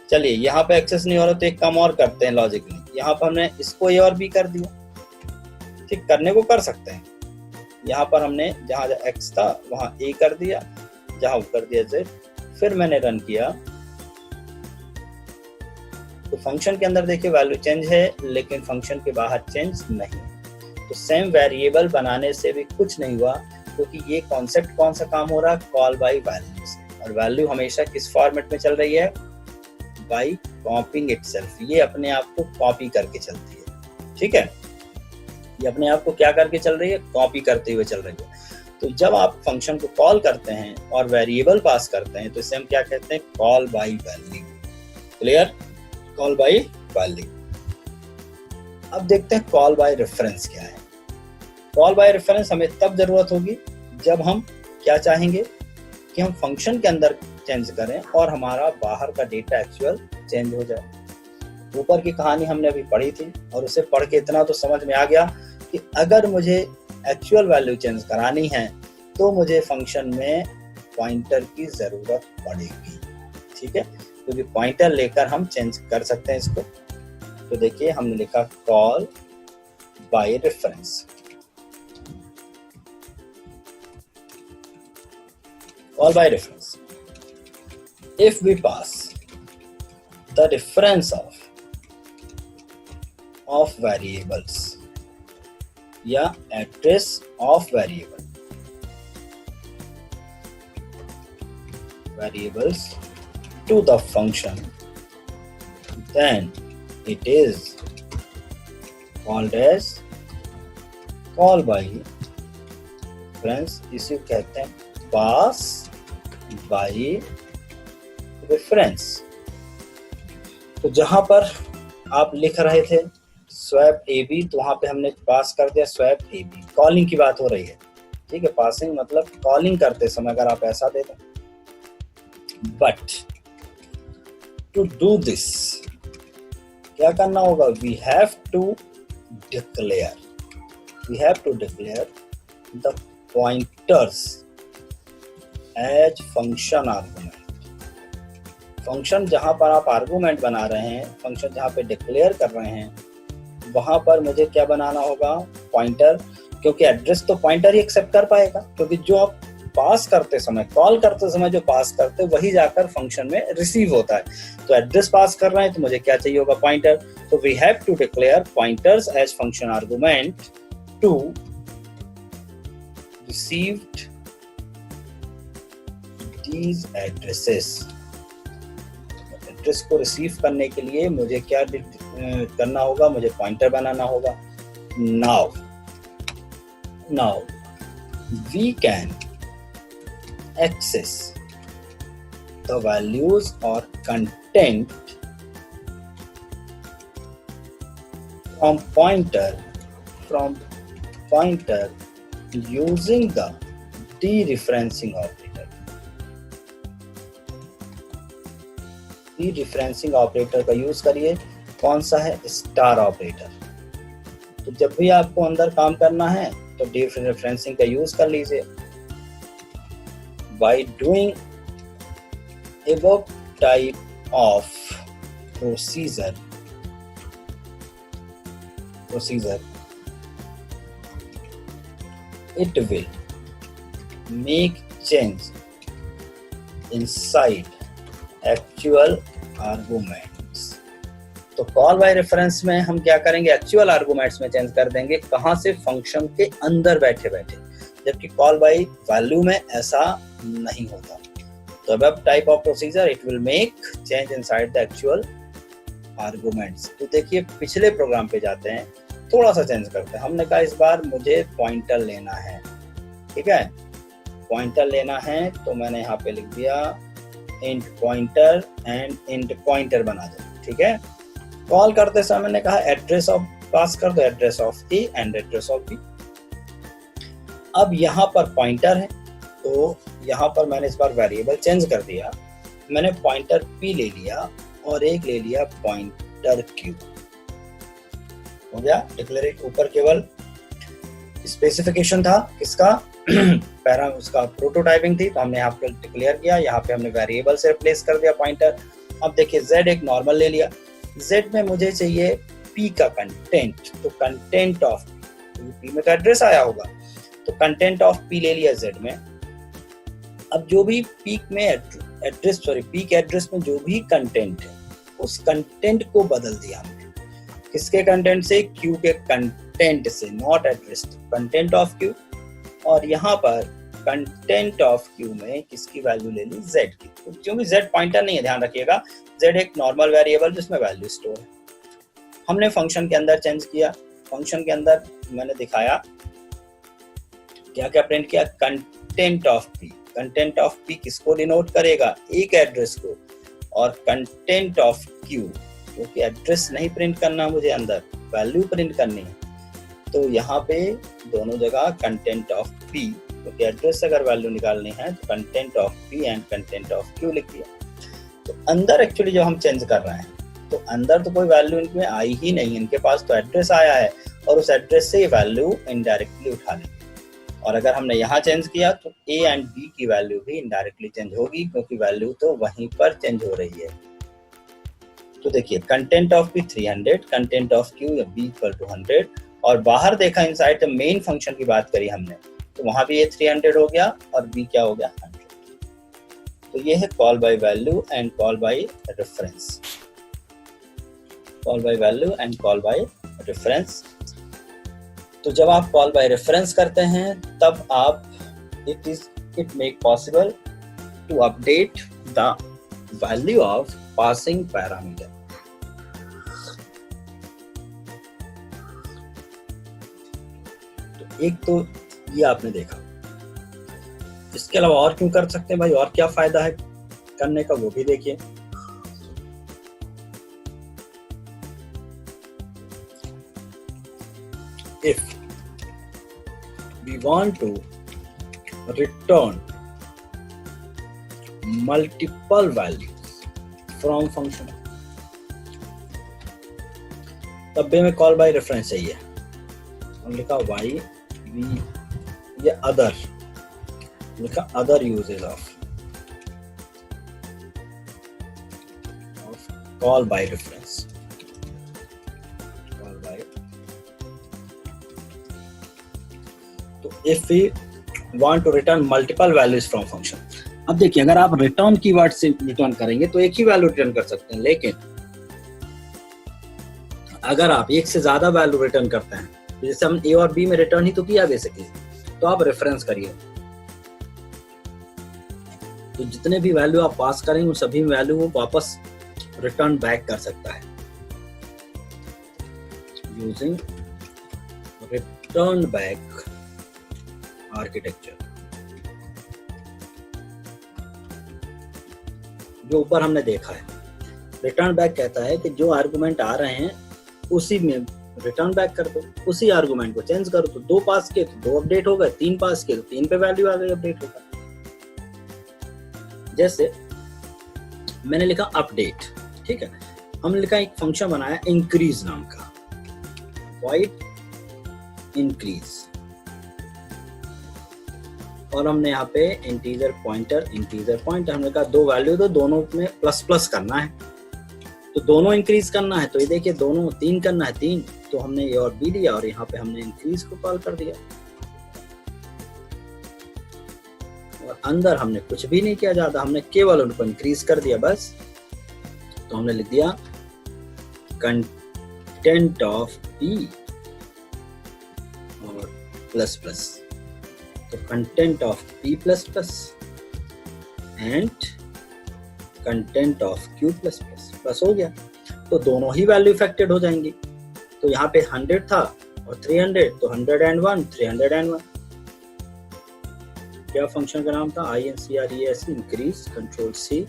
चलिए यहाँ पे एक्सेस नहीं हो रहा तो एक काम और करते हैं लॉजिकली, यहाँ पर हमने इसको a और b कर दिया, ठीक, करने को कर सकते हैं। यहाँ पर हमने जहाँ x था वहाँ a कर दिया, जहाँ कर दिया z, फिर मैंने रन किया तो फंक्शन के अंदर देखिए वैल्यू चेंज है लेकिन फंक्शन के बाहर चेंज नहीं। तो सेम वेरिएबल बनाने से भी कुछ नहीं हुआ क्योंकि ये कॉन्सेप्ट कौन सा काम हो रहा है, कॉल बाय वैल्यू से। और वैल्यू हमेशा किस फॉर्मेट में चल रही है, बाय कॉपिंग इटसेल्फ। ये अपने आप को कॉपी करके चलती है, ठीक है। ये अपने आप को क्या करके चल रही है, कॉपी करते हुए चल रही है। तो जब आप फंक्शन को कॉल करते हैं और वेरिएबल पास करते हैं तो इसे हम क्या कहते हैं, call by value. Clear, call by value. अब देखते हैं कॉल बाय रेफरेंस क्या है। कॉल बाय रेफरेंस हमें तब जरूरत होगी जब हम क्या चाहेंगे कि हम फंक्शन के अंदर चेंज करें और हमारा बाहर का डेटा एक्चुअल चेंज हो जाए। ऊपर की कहानी हमने अभी पढ़ी थी और उसे पढ़ के इतना तो समझ में आ गया कि अगर मुझे एक्चुअल वैल्यू चेंज करानी है तो मुझे फंक्शन में पॉइंटर की जरूरत पड़ेगी, ठीक है, क्योंकि पॉइंटर लेकर हम चेंज कर सकते हैं इसको। तो देखिए हमने लिखा call by reference. Call by reference. If we pass the reference of variables या address of variables to the function, then it is called as call by reference। इसे कहते हैं pass by reference। तो जहां पर आप लिख रहे थे स्वैप AB तो वहां पे हमने पास कर दिया स्वैप AB। कॉलिंग की बात हो रही है, ठीक है, पासिंग मतलब कॉलिंग करते समय अगर आप ऐसा दे दें। बट टू डू दिस क्या करना होगा, we have to declare the pointers as function argument. Function जहां पर आप आर्गुमेंट बना रहे हैं, फंक्शन जहां पे डिक्लेयर कर रहे हैं, वहां पर मुझे क्या बनाना होगा, पॉइंटर। क्योंकि एड्रेस तो पॉइंटर ही एक्सेप्ट कर पाएगा, क्योंकि जो आप पास करते समय, कॉल करते समय जो पास करते वही जाकर फंक्शन में रिसीव होता है। तो एड्रेस पास कर रहे हैं तो मुझे क्या चाहिए होगा, पॉइंटर। तो we have to declare pointers as function argument to received these addresses। Address को रिसीव करने के लिए मुझे क्या करना होगा, मुझे पॉइंटर बनाना होगा। now we can access the values or content from pointer using the dereferencing operator। Dereferencing operator का यूज करिए। कौन सा है, स्टार ऑपरेटर। तो जब भी आपको अंदर काम करना है तो डीरेफरेंसिंग का यूज कर लीजिए। By doing above type of procedure it will make change inside actual arguments। तो कॉल बाय रेफरेंस में हम क्या करेंगे, एक्चुअल आर्गुमेंट्स में चेंज कर देंगे, कहाँ से, फंक्शन के अंदर बैठे बैठे, जबकि कॉल बाय वैल्यू में ऐसा नहीं होता। तो अब type of procedure, it will make change inside the actual arguments. तो देखिए पिछले प्रोग्राम पे जाते हैं, थोड़ा सा चेंज करते हैं। हमने कहा इस बार मुझे पॉइंटर लेना है, ठीक है, पॉइंटर लेना है, तो मैंने यहाँ पे लिख दिया int pointer and int pointer बना दो, ठीक है। कॉल करते समय मैंने कहा एड्रेस ऑफ पास कर दो, address of a and address of b. अब यहाँ पर पॉइंटर है, तो यहाँ पर मैंने इस बार वेरिएबल चेंज कर दिया, मैंने पॉइंटर पी ले लिया और एक ले लिया पॉइंटर क्यू, हो गया डिक्लेरेट। ऊपर केवल स्पेसिफिकेशन था किसका, पैरा उसका प्रोटोटाइपिंग थी, तो हमने यहाँ पे डिक्लेयर किया, यहाँ पे हमने वेरिएबल से रिप्लेस कर दिया पॉइंटर। अब देखिए z एक नॉर्मल ले लिया, z में मुझे चाहिए p का कंटेंट, तो कंटेंट ऑफ p में का एड्रेस आया होगा, तो कंटेंट ऑफ p ले लिया z में। अब जो भी पीक में एड्रेस पीक एड्रेस में जो भी कंटेंट है, उस कंटेंट को बदल दिया हमने, किसके कंटेंट से, क्यू के कंटेंट से, not address, content of Q. और यहाँ पर कंटेंट ऑफ क्यू में किसकी वैल्यू ले ली, z की, तो क्योंकि z पॉइंटर नहीं है, ध्यान रखिएगा, z एक नॉर्मल वेरिएबल जिसमें वैल्यू स्टोर है। हमने फंक्शन के अंदर चेंज किया, फंक्शन के अंदर मैंने दिखाया क्या क्या प्रिंट किया, content of p, content of p किसको डिनोट करेगा, एक एड्रेस को, और कंटेंट ऑफ q क्योंकि एड्रेस नहीं प्रिंट करना मुझे, अंदर वैल्यू प्रिंट करनी है, तो यहाँ पे दोनों जगह कंटेंट ऑफ p, क्योंकि एड्रेस से अगर वैल्यू निकालनी है तो content of p and content of q लिख दिया। तो अंदर एक्चुअली जो हम चेंज कर रहे हैं, तो अंदर तो कोई वैल्यू इनमें आई ही नहीं, इनके पास तो एड्रेस आया है और उस एड्रेस से वैल्यू इनडायरेक्टली उठा लेंगे। और अगर हमने यहाँ चेंज किया तो a एंड b की वैल्यू भी इनडायरेक्टली चेंज होगी, क्योंकि वैल्यू तो वहीं पर चेंज हो रही है। तो देखिए content of p 300, content of q या b इक्वल टू 100, और बाहर देखा इनसाइड द मेन फंक्शन की बात करी हमने, तो वहां भी ये 300 हो गया और b क्या हो गया, 100। तो ये है call by value and call by reference, call by value and call by reference. तो जब आप कॉल बाय रेफरेंस करते हैं तब आप it make possible to update the value of passing parameter. तो एक तो ये आपने देखा, इसके अलावा और क्यों कर सकते हैं भाई, और क्या फायदा है करने का वो भी देखिए। If we want to return multiple values from function, तब भी हमें कॉल बाय रेफरेंस चाहिए। हम लिखा y v ये अदर, लिखा other uses of call by reference, call by. तो if we want to return multiple values from function, अब देखिए अगर आप रिटर्न कीवर्ड से रिटर्न करेंगे तो एक ही वैल्यू रिटर्न कर सकते हैं, लेकिन अगर आप एक से ज्यादा वैल्यू रिटर्न करते हैं, तो जैसे हम a और b में रिटर्न ही तो किया बेसिकली, तो आप रेफरेंस करिए, तो जितने भी वैल्यू आप पास करेंगे उन सभी वैल्यू वो वापस रिटर्न बैक कर सकता है यूजिंग रिटर्न बैक आर्किटेक्चर। जो ऊपर हमने देखा है, रिटर्न बैक कहता है कि जो आर्गुमेंट आ रहे हैं उसी में रिटर्न बैक कर दो, उसी आर्गुमेंट को चेंज करो, तो 2 पास किए तो 2 अपडेट हो गए, 3 पास किए तो 3 पे वैल्यू आ गई, अपडेट होगा। जैसे मैंने लिखा अपडेट, ठीक है, हमने लिखा एक फंक्शन बनाया इंक्रीज नाम का, वॉइड इंक्रीज, और हमने यहाँ पे इंटीजर पॉइंटर हमने कहा 2 वैल्यू तो दोनों में प्लस प्लस करना है, तो दोनों इंक्रीज करना है, तो ये देखिए दोनों 3 करना है 3, तो हमने ए और बी लिया और यहाँ पे हमने इंक्रीज को कॉल कर दिया, और अंदर हमने कुछ भी नहीं किया ज्यादा, हमने केवल उनको इंक्रीज कर दिया बस। तो हमने लिख दिया कंटेंट ऑफ p और प्लस प्लस, तो content of p plus plus and content of q plus plus, plus हो गया तो दोनों ही वैल्यू इफेक्टेड हो जाएंगी। तो यहाँ पे 100 था और 300, तो 101 301। क्या फंक्शन का नाम था? INCREAS, इंक्रीज, कंट्रोल C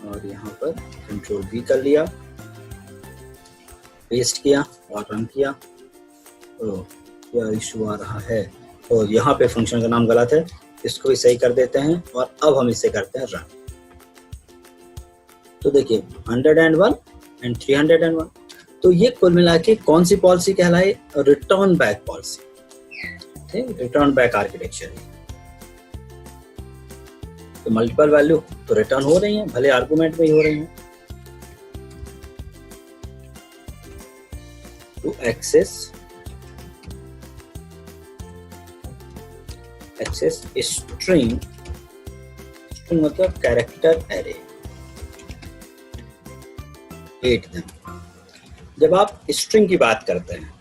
और यहाँ पर कंट्रोल V कर लिया, पेस्ट किया और रन किया। तो क्या इशू आ रहा है? तो यहाँ पे फंक्शन का नाम गलत है, इसको भी सही कर देते हैं और अब हम इसे करते हैं रन। तो देखिए 101 एंड 301, तो ये कुल मिला के कौन सी पॉलिसी कहलाए? रिटर्न बैक पॉलिसी, ठीक, रिटर्न बैक आर्किटेक्चर। तो मल्टीपल वैल्यू तो रिटर्न हो रही हैं, भले आर्गुमेंट में ही हो रही हैं। टू एक्सेस स्ट्रिंग मतलब कैरेक्टर एरे, 8 दिन। जब आप स्ट्रिंग की बात करते हैं,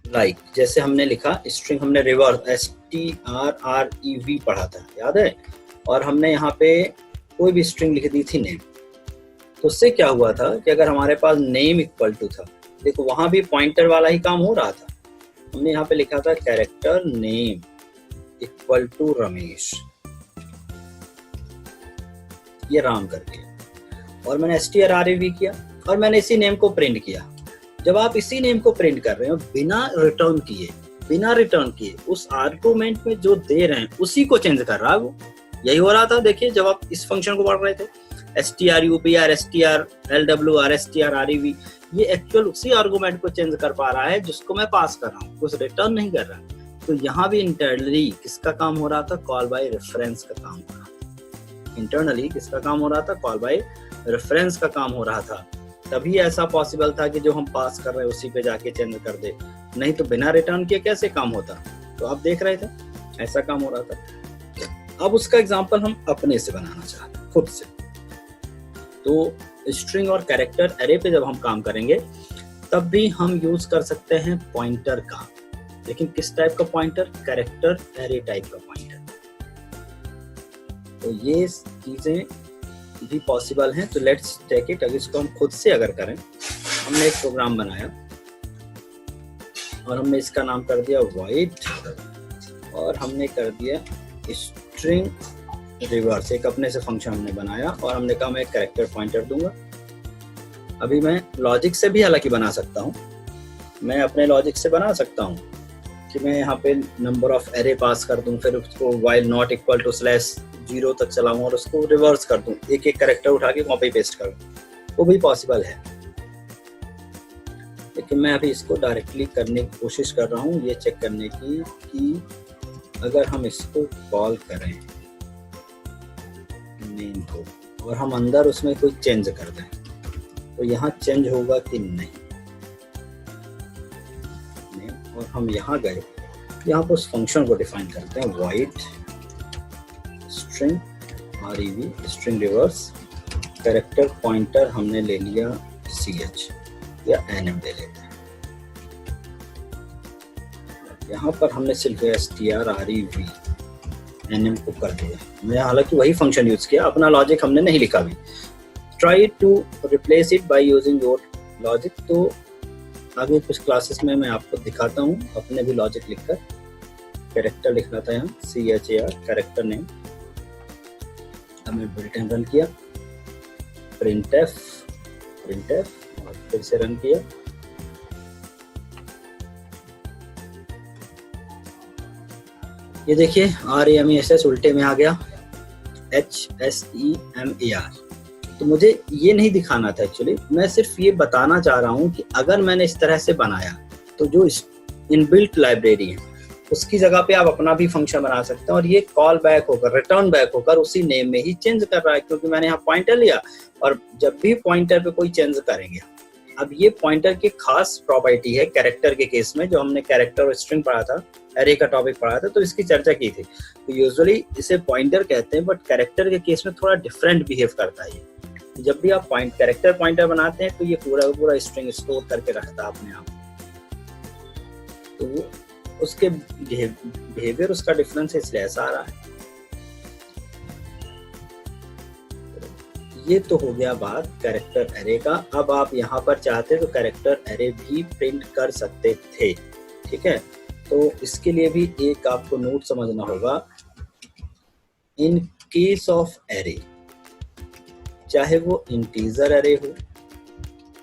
लाइक जैसे हमने लिखा स्ट्रिंग, हमने रिवर्स STRREV पढ़ा था, याद है? और हमने यहाँ पे कोई भी स्ट्रिंग लिख दी थी नेम, तो उससे क्या हुआ था कि अगर हमारे पास नेम इक्वल टू था, देखो वहां भी पॉइंटर वाला ही काम हो रहा था। हमने यहाँ पे लिखा था character name equal to Ramesh, ये राम करके, और मैंने STRREV किया और मैंने इसी नेम को प्रिंट किया। जब आप इसी नेम को प्रिंट कर रहे हो बिना रिटर्न किए उस आर्गुमेंट में जो दे रहे हैं उसी को चेंज कर रहा है वो। यही हो रहा था, देखिए जब आप इस फंक्शन को पढ़ रहे थे, STRUPR, STRLWR, STRREV, ये एक्चुअल उसी आर्गुमेंट को चेंज कर पा रहा है जिसको मैं पास कर रहा हूँ, कुछ रिटर्न नहीं कर रहा। तो यहाँ भी इंटरनली किसका काम हो रहा था? कॉल बाय रेफरेंस का काम हो रहा था। इंटरनली किसका काम हो रहा था? कॉल बाय रेफरेंस का काम हो रहा था। तभी ऐसा पॉसिबल था कि जो हम पास कर रहे हैं उसी पे जाके चेंज कर दे, नहीं तो बिना रिटर्न किए कैसे काम होता? तो आप देख रहे थे ऐसा काम हो रहा था। अब उसका एग्जांपल हम अपने से बनाना चाहते हैं, खुद से। तो स्ट्रिंग और कैरेक्टर एरे पे जब हम काम करेंगे तब भी हम यूज कर सकते हैं पॉइंटर का, लेकिन किस टाइप का पॉइंटर? कैरेक्टर एरे टाइप का पॉइंटर। तो ये चीजें भी पॉसिबल हैं। तो लेट्स टेक इट, अगर इसको हम खुद से अगर करें, हमने एक प्रोग्राम बनाया और हमने इसका नाम कर दिया void और हमने कर दिया स्ट्रिंग रिवर्स, एक अपने से फंक्शन हमने बनाया और हमने कहा मैं एक कैरेक्टर पॉइंटर दूंगा। अभी मैं लॉजिक से भी हालांकि बना सकता हूँ, मैं अपने लॉजिक से बना सकता हूँ कि मैं यहाँ पे नंबर ऑफ एरे पास कर दूं, फिर उसको while नॉट इक्वल टू /0 तक चलाऊं और उसको रिवर्स कर दूं, एक एक कैरेक्टर उठा के कॉपी पेस्ट कर दूं, वो भी पॉसिबल है। लेकिन मैं अभी इसको डायरेक्टली करने की कोशिश कर रहा हूँ, ये चेक करने की कि अगर हम इसको कॉल करें नेम को और हम अंदर उसमें कोई चेंज कर दें तो यहाँ चेंज होगा कि नहीं। और हम यहाँ गए, यहाँ पर उस फंक्शन को डिफाइन करते हैं void string rev string reverse, character pointer हमने ले लिया ch या nm ले लेते हैं। यहाँ पर हमने सिर्फ strrev nm को कर दिया। मैं हालांकि वही फंक्शन यूज किया, अपना लॉजिक हमने नहीं लिखा भी। Try to replace it by using your logic. तो आगे कुछ क्लासेस में मैं आपको दिखाता हूँ अपने भी लॉजिक लिखकर। कैरेक्टर लिखना था यहाँ char कैरेक्टर नेम, हमने बुलेटिन रन किया, printf और फिर से रन किया। ये देखिए RAMESS उल्टे में आ गया, HSEMAR। तो मुझे ये नहीं दिखाना था एक्चुअली, मैं सिर्फ ये बताना चाह रहा हूँ कि अगर मैंने इस तरह से बनाया तो जो इनबिल्ट लाइब्रेरी है उसकी जगह पे आप अपना भी फंक्शन बना सकते हैं और ये कॉल बैक होकर, रिटर्न बैक होकर उसी नेम में ही चेंज कर रहा है, क्योंकि मैंने यहाँ पॉइंटर लिया और जब भी पॉइंटर पे कोई चेंज करेंगे। अब ये पॉइंटर की खास प्रॉपर्टी है कैरेक्टर के केस में, जो हमने कैरेक्टर और स्ट्रिंग पढ़ा था, एरे का टॉपिक पढ़ा था, तो इसकी चर्चा की थी। तो यूजुअली इसे पॉइंटर कहते हैं, बट कैरेक्टर के केस में थोड़ा डिफरेंट बिहेव करता है। जब भी आप कैरेक्टर पॉइंटर बनाते हैं तो ये पूरा स्ट्रिंग स्टोर करके रखता है अपने आप, तो वो उसके बिहेवियर, उसका डिफरेंस इसलिए ऐसा आ रहा है। ये तो हो गया बात कैरेक्टर एरे का। अब आप यहाँ पर चाहते तो कैरेक्टर एरे भी प्रिंट कर सकते थे, ठीक है। तो इसके लिए भी एक आपको नोट समझना होगा, इन केस ऑफ एरे, चाहे वो इंटीजर एरे हो,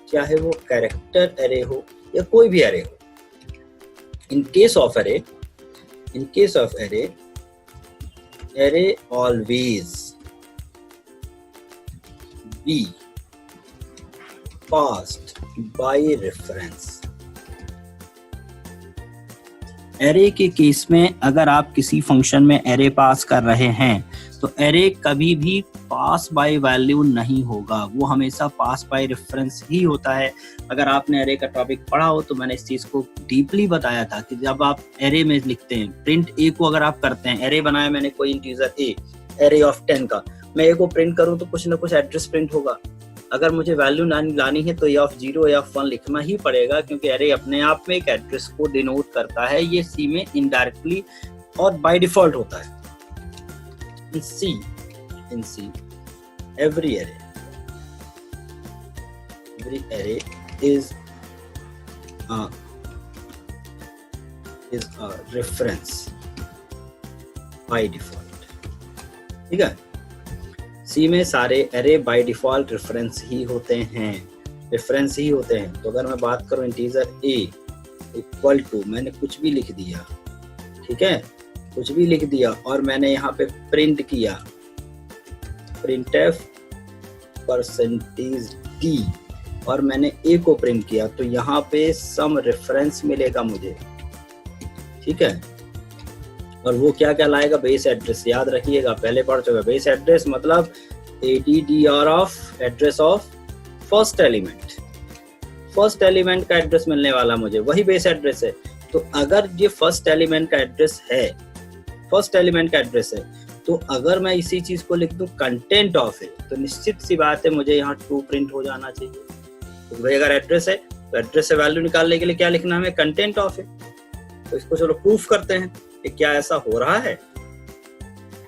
चाहे वो कैरेक्टर एरे हो, या कोई भी एरे हो, in case of array, array always be passed by reference. Array के केस में अगर आप किसी फंक्शन में एरे पास कर रहे हैं तो एरे कभी भी पास बाय वैल्यू नहीं होगा, वो हमेशा पास बाय रेफरेंस ही होता है। अगर आपने एरे का टॉपिक पढ़ा हो तो मैंने इस चीज को डीपली बताया था कि जब आप एरे में लिखते हैं, प्रिंट ए को अगर आप करते हैं, एरे बनाया मैंने कोई इंटीजर ए, एरे ऑफ 10 का, मैं ए को प्रिंट करूं तो कुछ ना कुछ एड्रेस प्रिंट होगा। अगर मुझे वैल्यू लानी है तो ए ऑफ 0 या 1 लिखना ही पड़ेगा, क्योंकि एरे अपने आप में एक एड्रेस को डिनोट करता है। ये सी में इनडायरेक्टली और बाय डिफॉल्ट होता है। in C every array is a reference by default, ठीक है। C में सारे एरे बाय डिफॉल्ट रेफरेंस ही होते हैं, तो अगर मैं बात करूं इंटीजर a इक्वल टू, मैंने कुछ भी लिख दिया, ठीक है, कुछ भी लिख दिया, और मैंने यहाँ पे प्रिंट किया printf %d और मैंने a को प्रिंट किया, तो यहाँ पे सम रेफरेंस मिलेगा मुझे, ठीक है। और वो क्या क्या लाएगा, बेस एड्रेस। याद रखिएगा, पहले पढ़ चुका, बेस एड्रेस मतलब ADDR of address of first element का एड्रेस मिलने वाला मुझे, वही बेस एड्रेस है। तो अगर ये फर्स्ट एलिमेंट का एड्रेस है, तो अगर मैं इसी चीज को लिख दूं कंटेंट ऑफ है, तो निश्चित सी बात है मुझे यहाँ ट्रू प्रिंट हो जाना चाहिए। तो भाई अगर एड्रेस है तो एड्रेस से वैल्यू निकालने के लिए क्या लिखना है, हमें कंटेंट ऑफ है। तो इसको चलो प्रूफ करते हैं कि क्या ऐसा हो रहा है।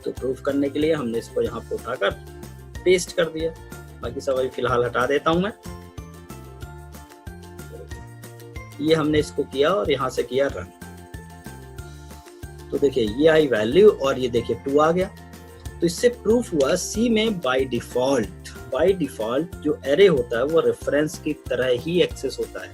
तो प्रूफ करने के लिए हमने इसको यहाँ पे उठाकर पेस्ट कर दिया, बाकी सब अभी फिलहाल हटा देता हूं मैं। ये हमने इसको किया और यहाँ से किया रन, तो देखिए ये आई वैल्यू और ये देखिए 2 आ गया। तो इससे प्रूफ हुआ सी में बाय डिफॉल्ट जो एरे होता है वो रेफरेंस की तरह ही एक्सेस होता है।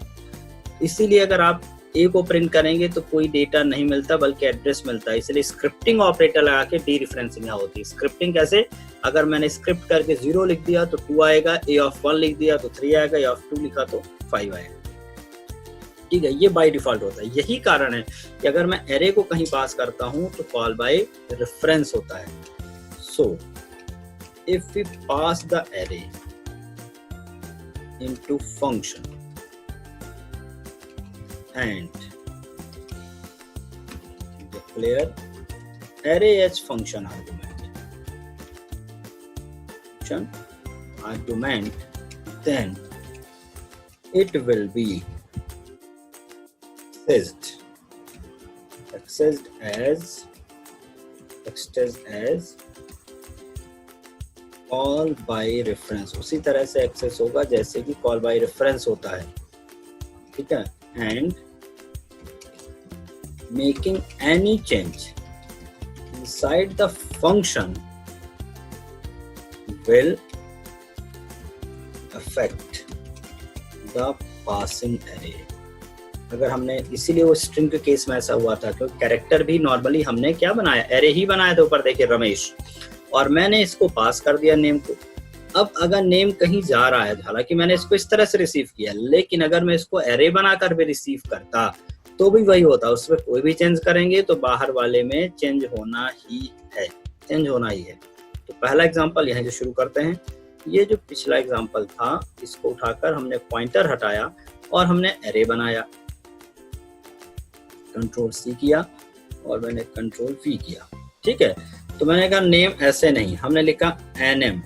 इसीलिए अगर आप ए को प्रिंट करेंगे तो कोई डेटा नहीं मिलता बल्कि एड्रेस मिलता है। इसलिए स्क्रिप्टिंग ऑपरेटर लगा के डी रेफरेंसिंग होती है। स्क्रिप्टिंग कैसे, अगर मैंने स्क्रिप्ट करके 0 लिख दिया तो 2 आएगा, ए ऑफ 1 लिख दिया तो 3 आएगा, ए ऑफ 2 लिखा तो 5 आएगा, ठीक है। ये बाय डिफॉल्ट होता है। यही कारण है कि अगर मैं एरे को कहीं पास करता हूं तो कॉल बाय रेफरेंस होता है। So if we pass the array into function and declare array as function argument, then it will be accessed as call by reference। उसी तरह से एक्सेस होगा जैसे कि कॉल बाय रेफरेंस होता है, ठीक है। And making any change inside the function will affect the passing array। अगर हमने, इसीलिए वो स्ट्रिंग के केस में ऐसा हुआ था क्योंकि कैरेक्टर भी नॉर्मली हमने क्या बनाया, एरे ही बनाया था। ऊपर देखिए रमेश, और मैंने इसको पास कर दिया नेम को। अब अगर नेम कहीं जा रहा है, हालांकि मैंने इसको इस तरह से रिसीव किया, लेकिन अगर मैं इसको एरे बनाकर भी रिसीव करता तो भी वही होता। उसमें कोई भी चेंज करेंगे तो बाहर वाले में चेंज होना ही है। तो पहला एग्जांपल यहाँ जो शुरू करते हैं, ये जो पिछला एग्जांपल था इसको उठाकर हमने पॉइंटर हटाया और हमने एरे बनाया। कंट्रोल C किया और मैंने कंट्रोल V किया, ठीक है। तो मैंने कहा नेम ऐसे नहीं, हमने लिखा NM,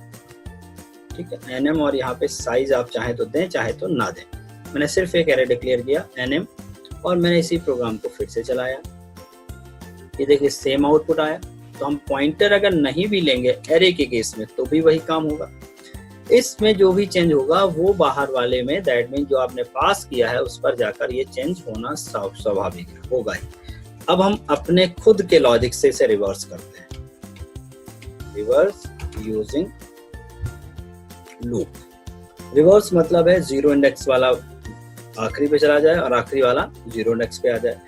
ठीक है, एनएम, और यहाँ पे साइज आप चाहे तो दें चाहे तो ना दें। मैंने सिर्फ एक एरे डिक्लेयर किया एनएम, और मैंने इसी प्रोग्राम को फिर से चलाया। ये देखिए सेम आउटपुट आया। तो हम पॉइंटर अगर नहीं भी लेंगे एरे के केस में तो भी वही काम होगा। इसमें जो भी चेंज होगा वो बाहर वाले में, दैट मीन जो आपने पास किया है उस पर जाकर ये चेंज होना स्वाभाविक होगा ही। अब हम अपने खुद के लॉजिक से इसे रिवर्स करते हैं, रिवर्स यूजिंग लूप। रिवर्स मतलब है जीरो इंडेक्स वाला आखिरी पे चला जाए और आखिरी वाला जीरो इंडेक्स पे आ जाए।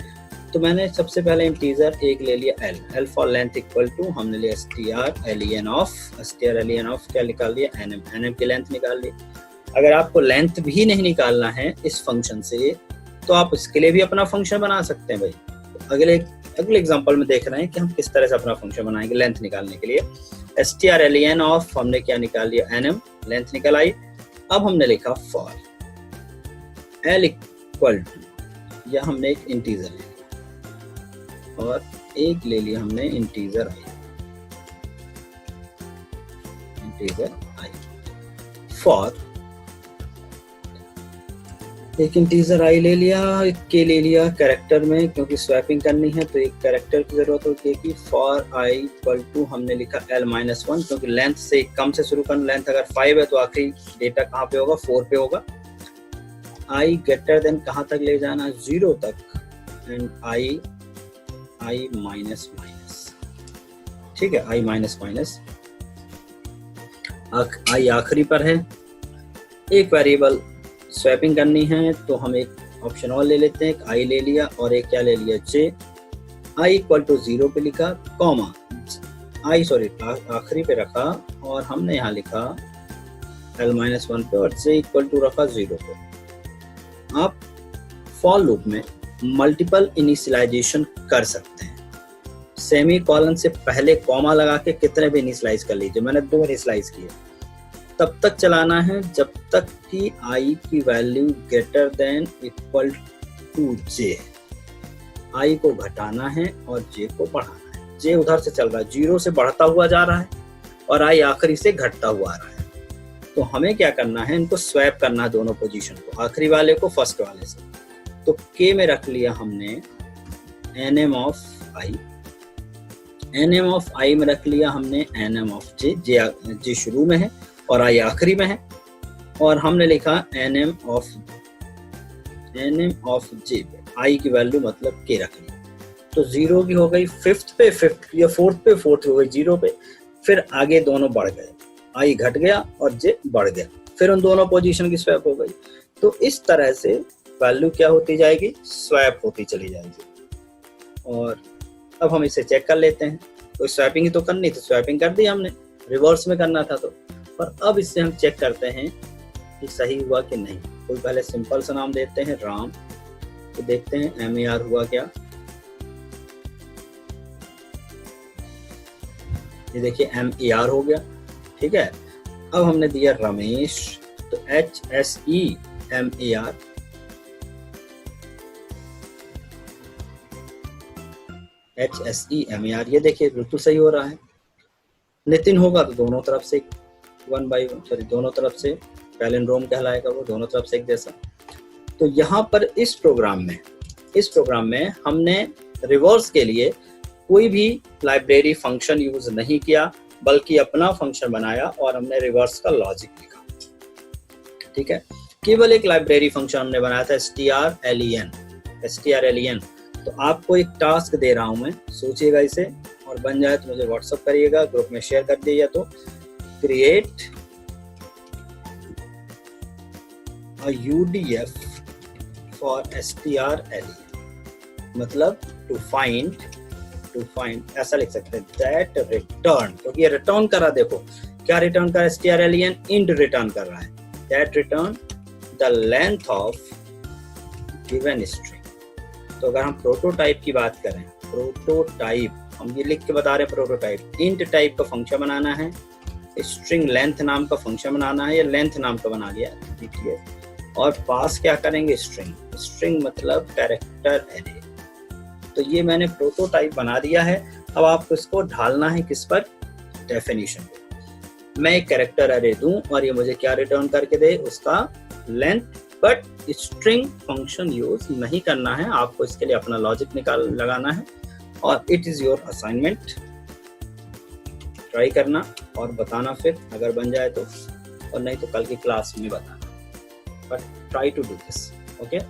तो मैंने सबसे पहले इंटीजर एक ले लिया L for length equal to, हमने लिया str_len ऑफ क्या निकाल लिया एनएम की लेंथ निकाल ली। अगर आपको लेंथ भी नहीं निकालना है इस फंक्शन से तो आप इसके लिए भी अपना फंक्शन बना सकते हैं भाई। तो अगले एग्जांपल में देख रहे हैं कि हम किस तरह से अपना फंक्शन बनाएंगे लेंथ निकालने के लिए। str_len ऑफ हमने क्या निकाल लिया एनएम, लेंथ निकल आई। अब हमने लिखा फॉर l इक्वल टू, या हमने एक इंटीजर लिया और एक ले लिया हमने इंटीजर आई फॉर एक इंटीजर आई ले लिया, एक के ले लिया कैरेक्टर में, क्योंकि स्वैपिंग करनी है तो एक कैरेक्टर की जरूरत होती है कि फॉर आई इक्वल टू हमने लिखा l-1, क्योंकि लेंथ से कम से शुरू करना। लेंथ अगर 5 है तो आखिरी डेटा कहाँ पे होगा, 4 पे होगा। आई ग्रेटर देन कहाँ तक ले जाना, 0 तक, एंड आई माइनस, ठीक है, आई माइनस आई आखिरी पर है। एक वेरिएबल स्वैपिंग करनी है तो हम एक ऑप्शन और ले लेते हैं, एक आई ले लिया और एक क्या ले लिया जे। आई इक्वल टू 0 पे लिखा, कॉमा आखिरी पे रखा, और हमने यहाँ लिखा l-1 पे और जे इक्वल टू रखा 0 पे। आप फॉर लूप में मल्टीपल इनिशियलाइजेशन कर सकते हैं। सेमी कॉलन से पहले कॉमा लगा के कितने भी इनिशियलाइज कर लीजिए। मैंने 2 इनिशियलाइज किए। तब तक चलाना है जब तक कि आई की value greater than equal to J. I को घटाना है और जे को बढ़ाना है। जे उधर से चल रहा है, 0 से बढ़ता हुआ जा रहा है और आई आखिरी से घटता हुआ आ रहा है। तो हमें क्या करना है, इनको स्वैप करना है दोनों पोजीशन को, आखिरी वाले को फर्स्ट वाले से। तो के में रख लिया हमने nm of I, nm of I में रख लिया हमने nm ऑफ जे। जे शुरू में है और आई आखिरी में है, और हमने लिखा nm ऑफ जे पे आई की वैल्यू मतलब के रख ली। तो 0 की हो गई 5th पे 5th, या 4th पे 4th हो गई 0 पे। फिर आगे दोनों बढ़ गए, आई घट गया और जे बढ़ गया, फिर उन दोनों पोजीशन की स्वैप हो गई। तो इस तरह से वैल्यू क्या होती जाएगी, स्वैप होती चली जाएगी। और अब हम इसे चेक कर लेते हैं। तो स्वैपिंग ही तो करनी थी, स्वैपिंग कर दी हमने, रिवर्स में करना था तो। और अब इससे हम चेक करते हैं कि सही हुआ कि नहीं। कोई पहले सिंपल सा नाम देते हैं राम, तो देखते हैं MER हुआ क्या। ये देखिए MER हो गया, ठीक है। अब हमने दिया रमेश, तो HSEMAR, HSEMAR, ये देखिए बिल्कुल सही हो रहा है। नितिन होगा तो दोनों तरफ से 1 by 1, सॉरी दोनों तरफ से पैलिंड्रोम कहलाएगा वो, दोनों तरफ से एक जैसा। तो यहाँ पर इस प्रोग्राम में हमने रिवर्स के लिए कोई भी लाइब्रेरी फंक्शन यूज नहीं किया, बल्कि अपना फंक्शन बनाया और हमने रिवर्स का लॉजिक लिखा, ठीक है। केवल एक लाइब्रेरी फंक्शन हमने बनाया था strlen। तो आपको एक टास्क दे रहा हूं मैं, सोचिएगा इसे, और बन जाए तो मुझे व्हाट्सअप करिएगा, ग्रुप में शेयर कर दीजिए। तो create a UDF for strlen, मतलब टू फाइंड ऐसा लिख सकते हैं, दैट रिटर्न, क्योंकि ये रिटर्न कर रहा, देखो क्या रिटर्न कर रहा है, strlen इंट रिटर्न कर रहा है, that return the length of given string. तो अगर हम प्रोटोटाइप की बात करें, प्रोटोटाइप हम ये लिख के बता रहे हैं, प्रोटोटाइप इंट टाइप का फंक्शन बनाना है, स्ट्रिंग लेंथ नाम का फंक्शन बनाना है, या लेंथ नाम का बना लिया है, और पास क्या करेंगे, स्ट्रिंग मतलब कैरेक्टर एरे। तो ये मैंने प्रोटोटाइप बना दिया है। अब आपको इसको ढालना है किस पर, डेफिनेशन पे। मैं एक कैरेक्टर अरे दूं और ये मुझे क्या रिटर्न करके दे, उसका length. But string function use नहीं करना है, आपको इसके लिए अपना लॉजिक लगाना है। और it is your assignment, try करना और बताना फिर अगर बन जाए तो, और नहीं तो कल की क्लास में बताना। But try to do this, okay.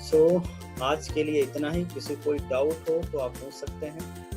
So आज के लिए इतना ही। किसी कोई डाउट हो तो आप पूछ सकते हैं।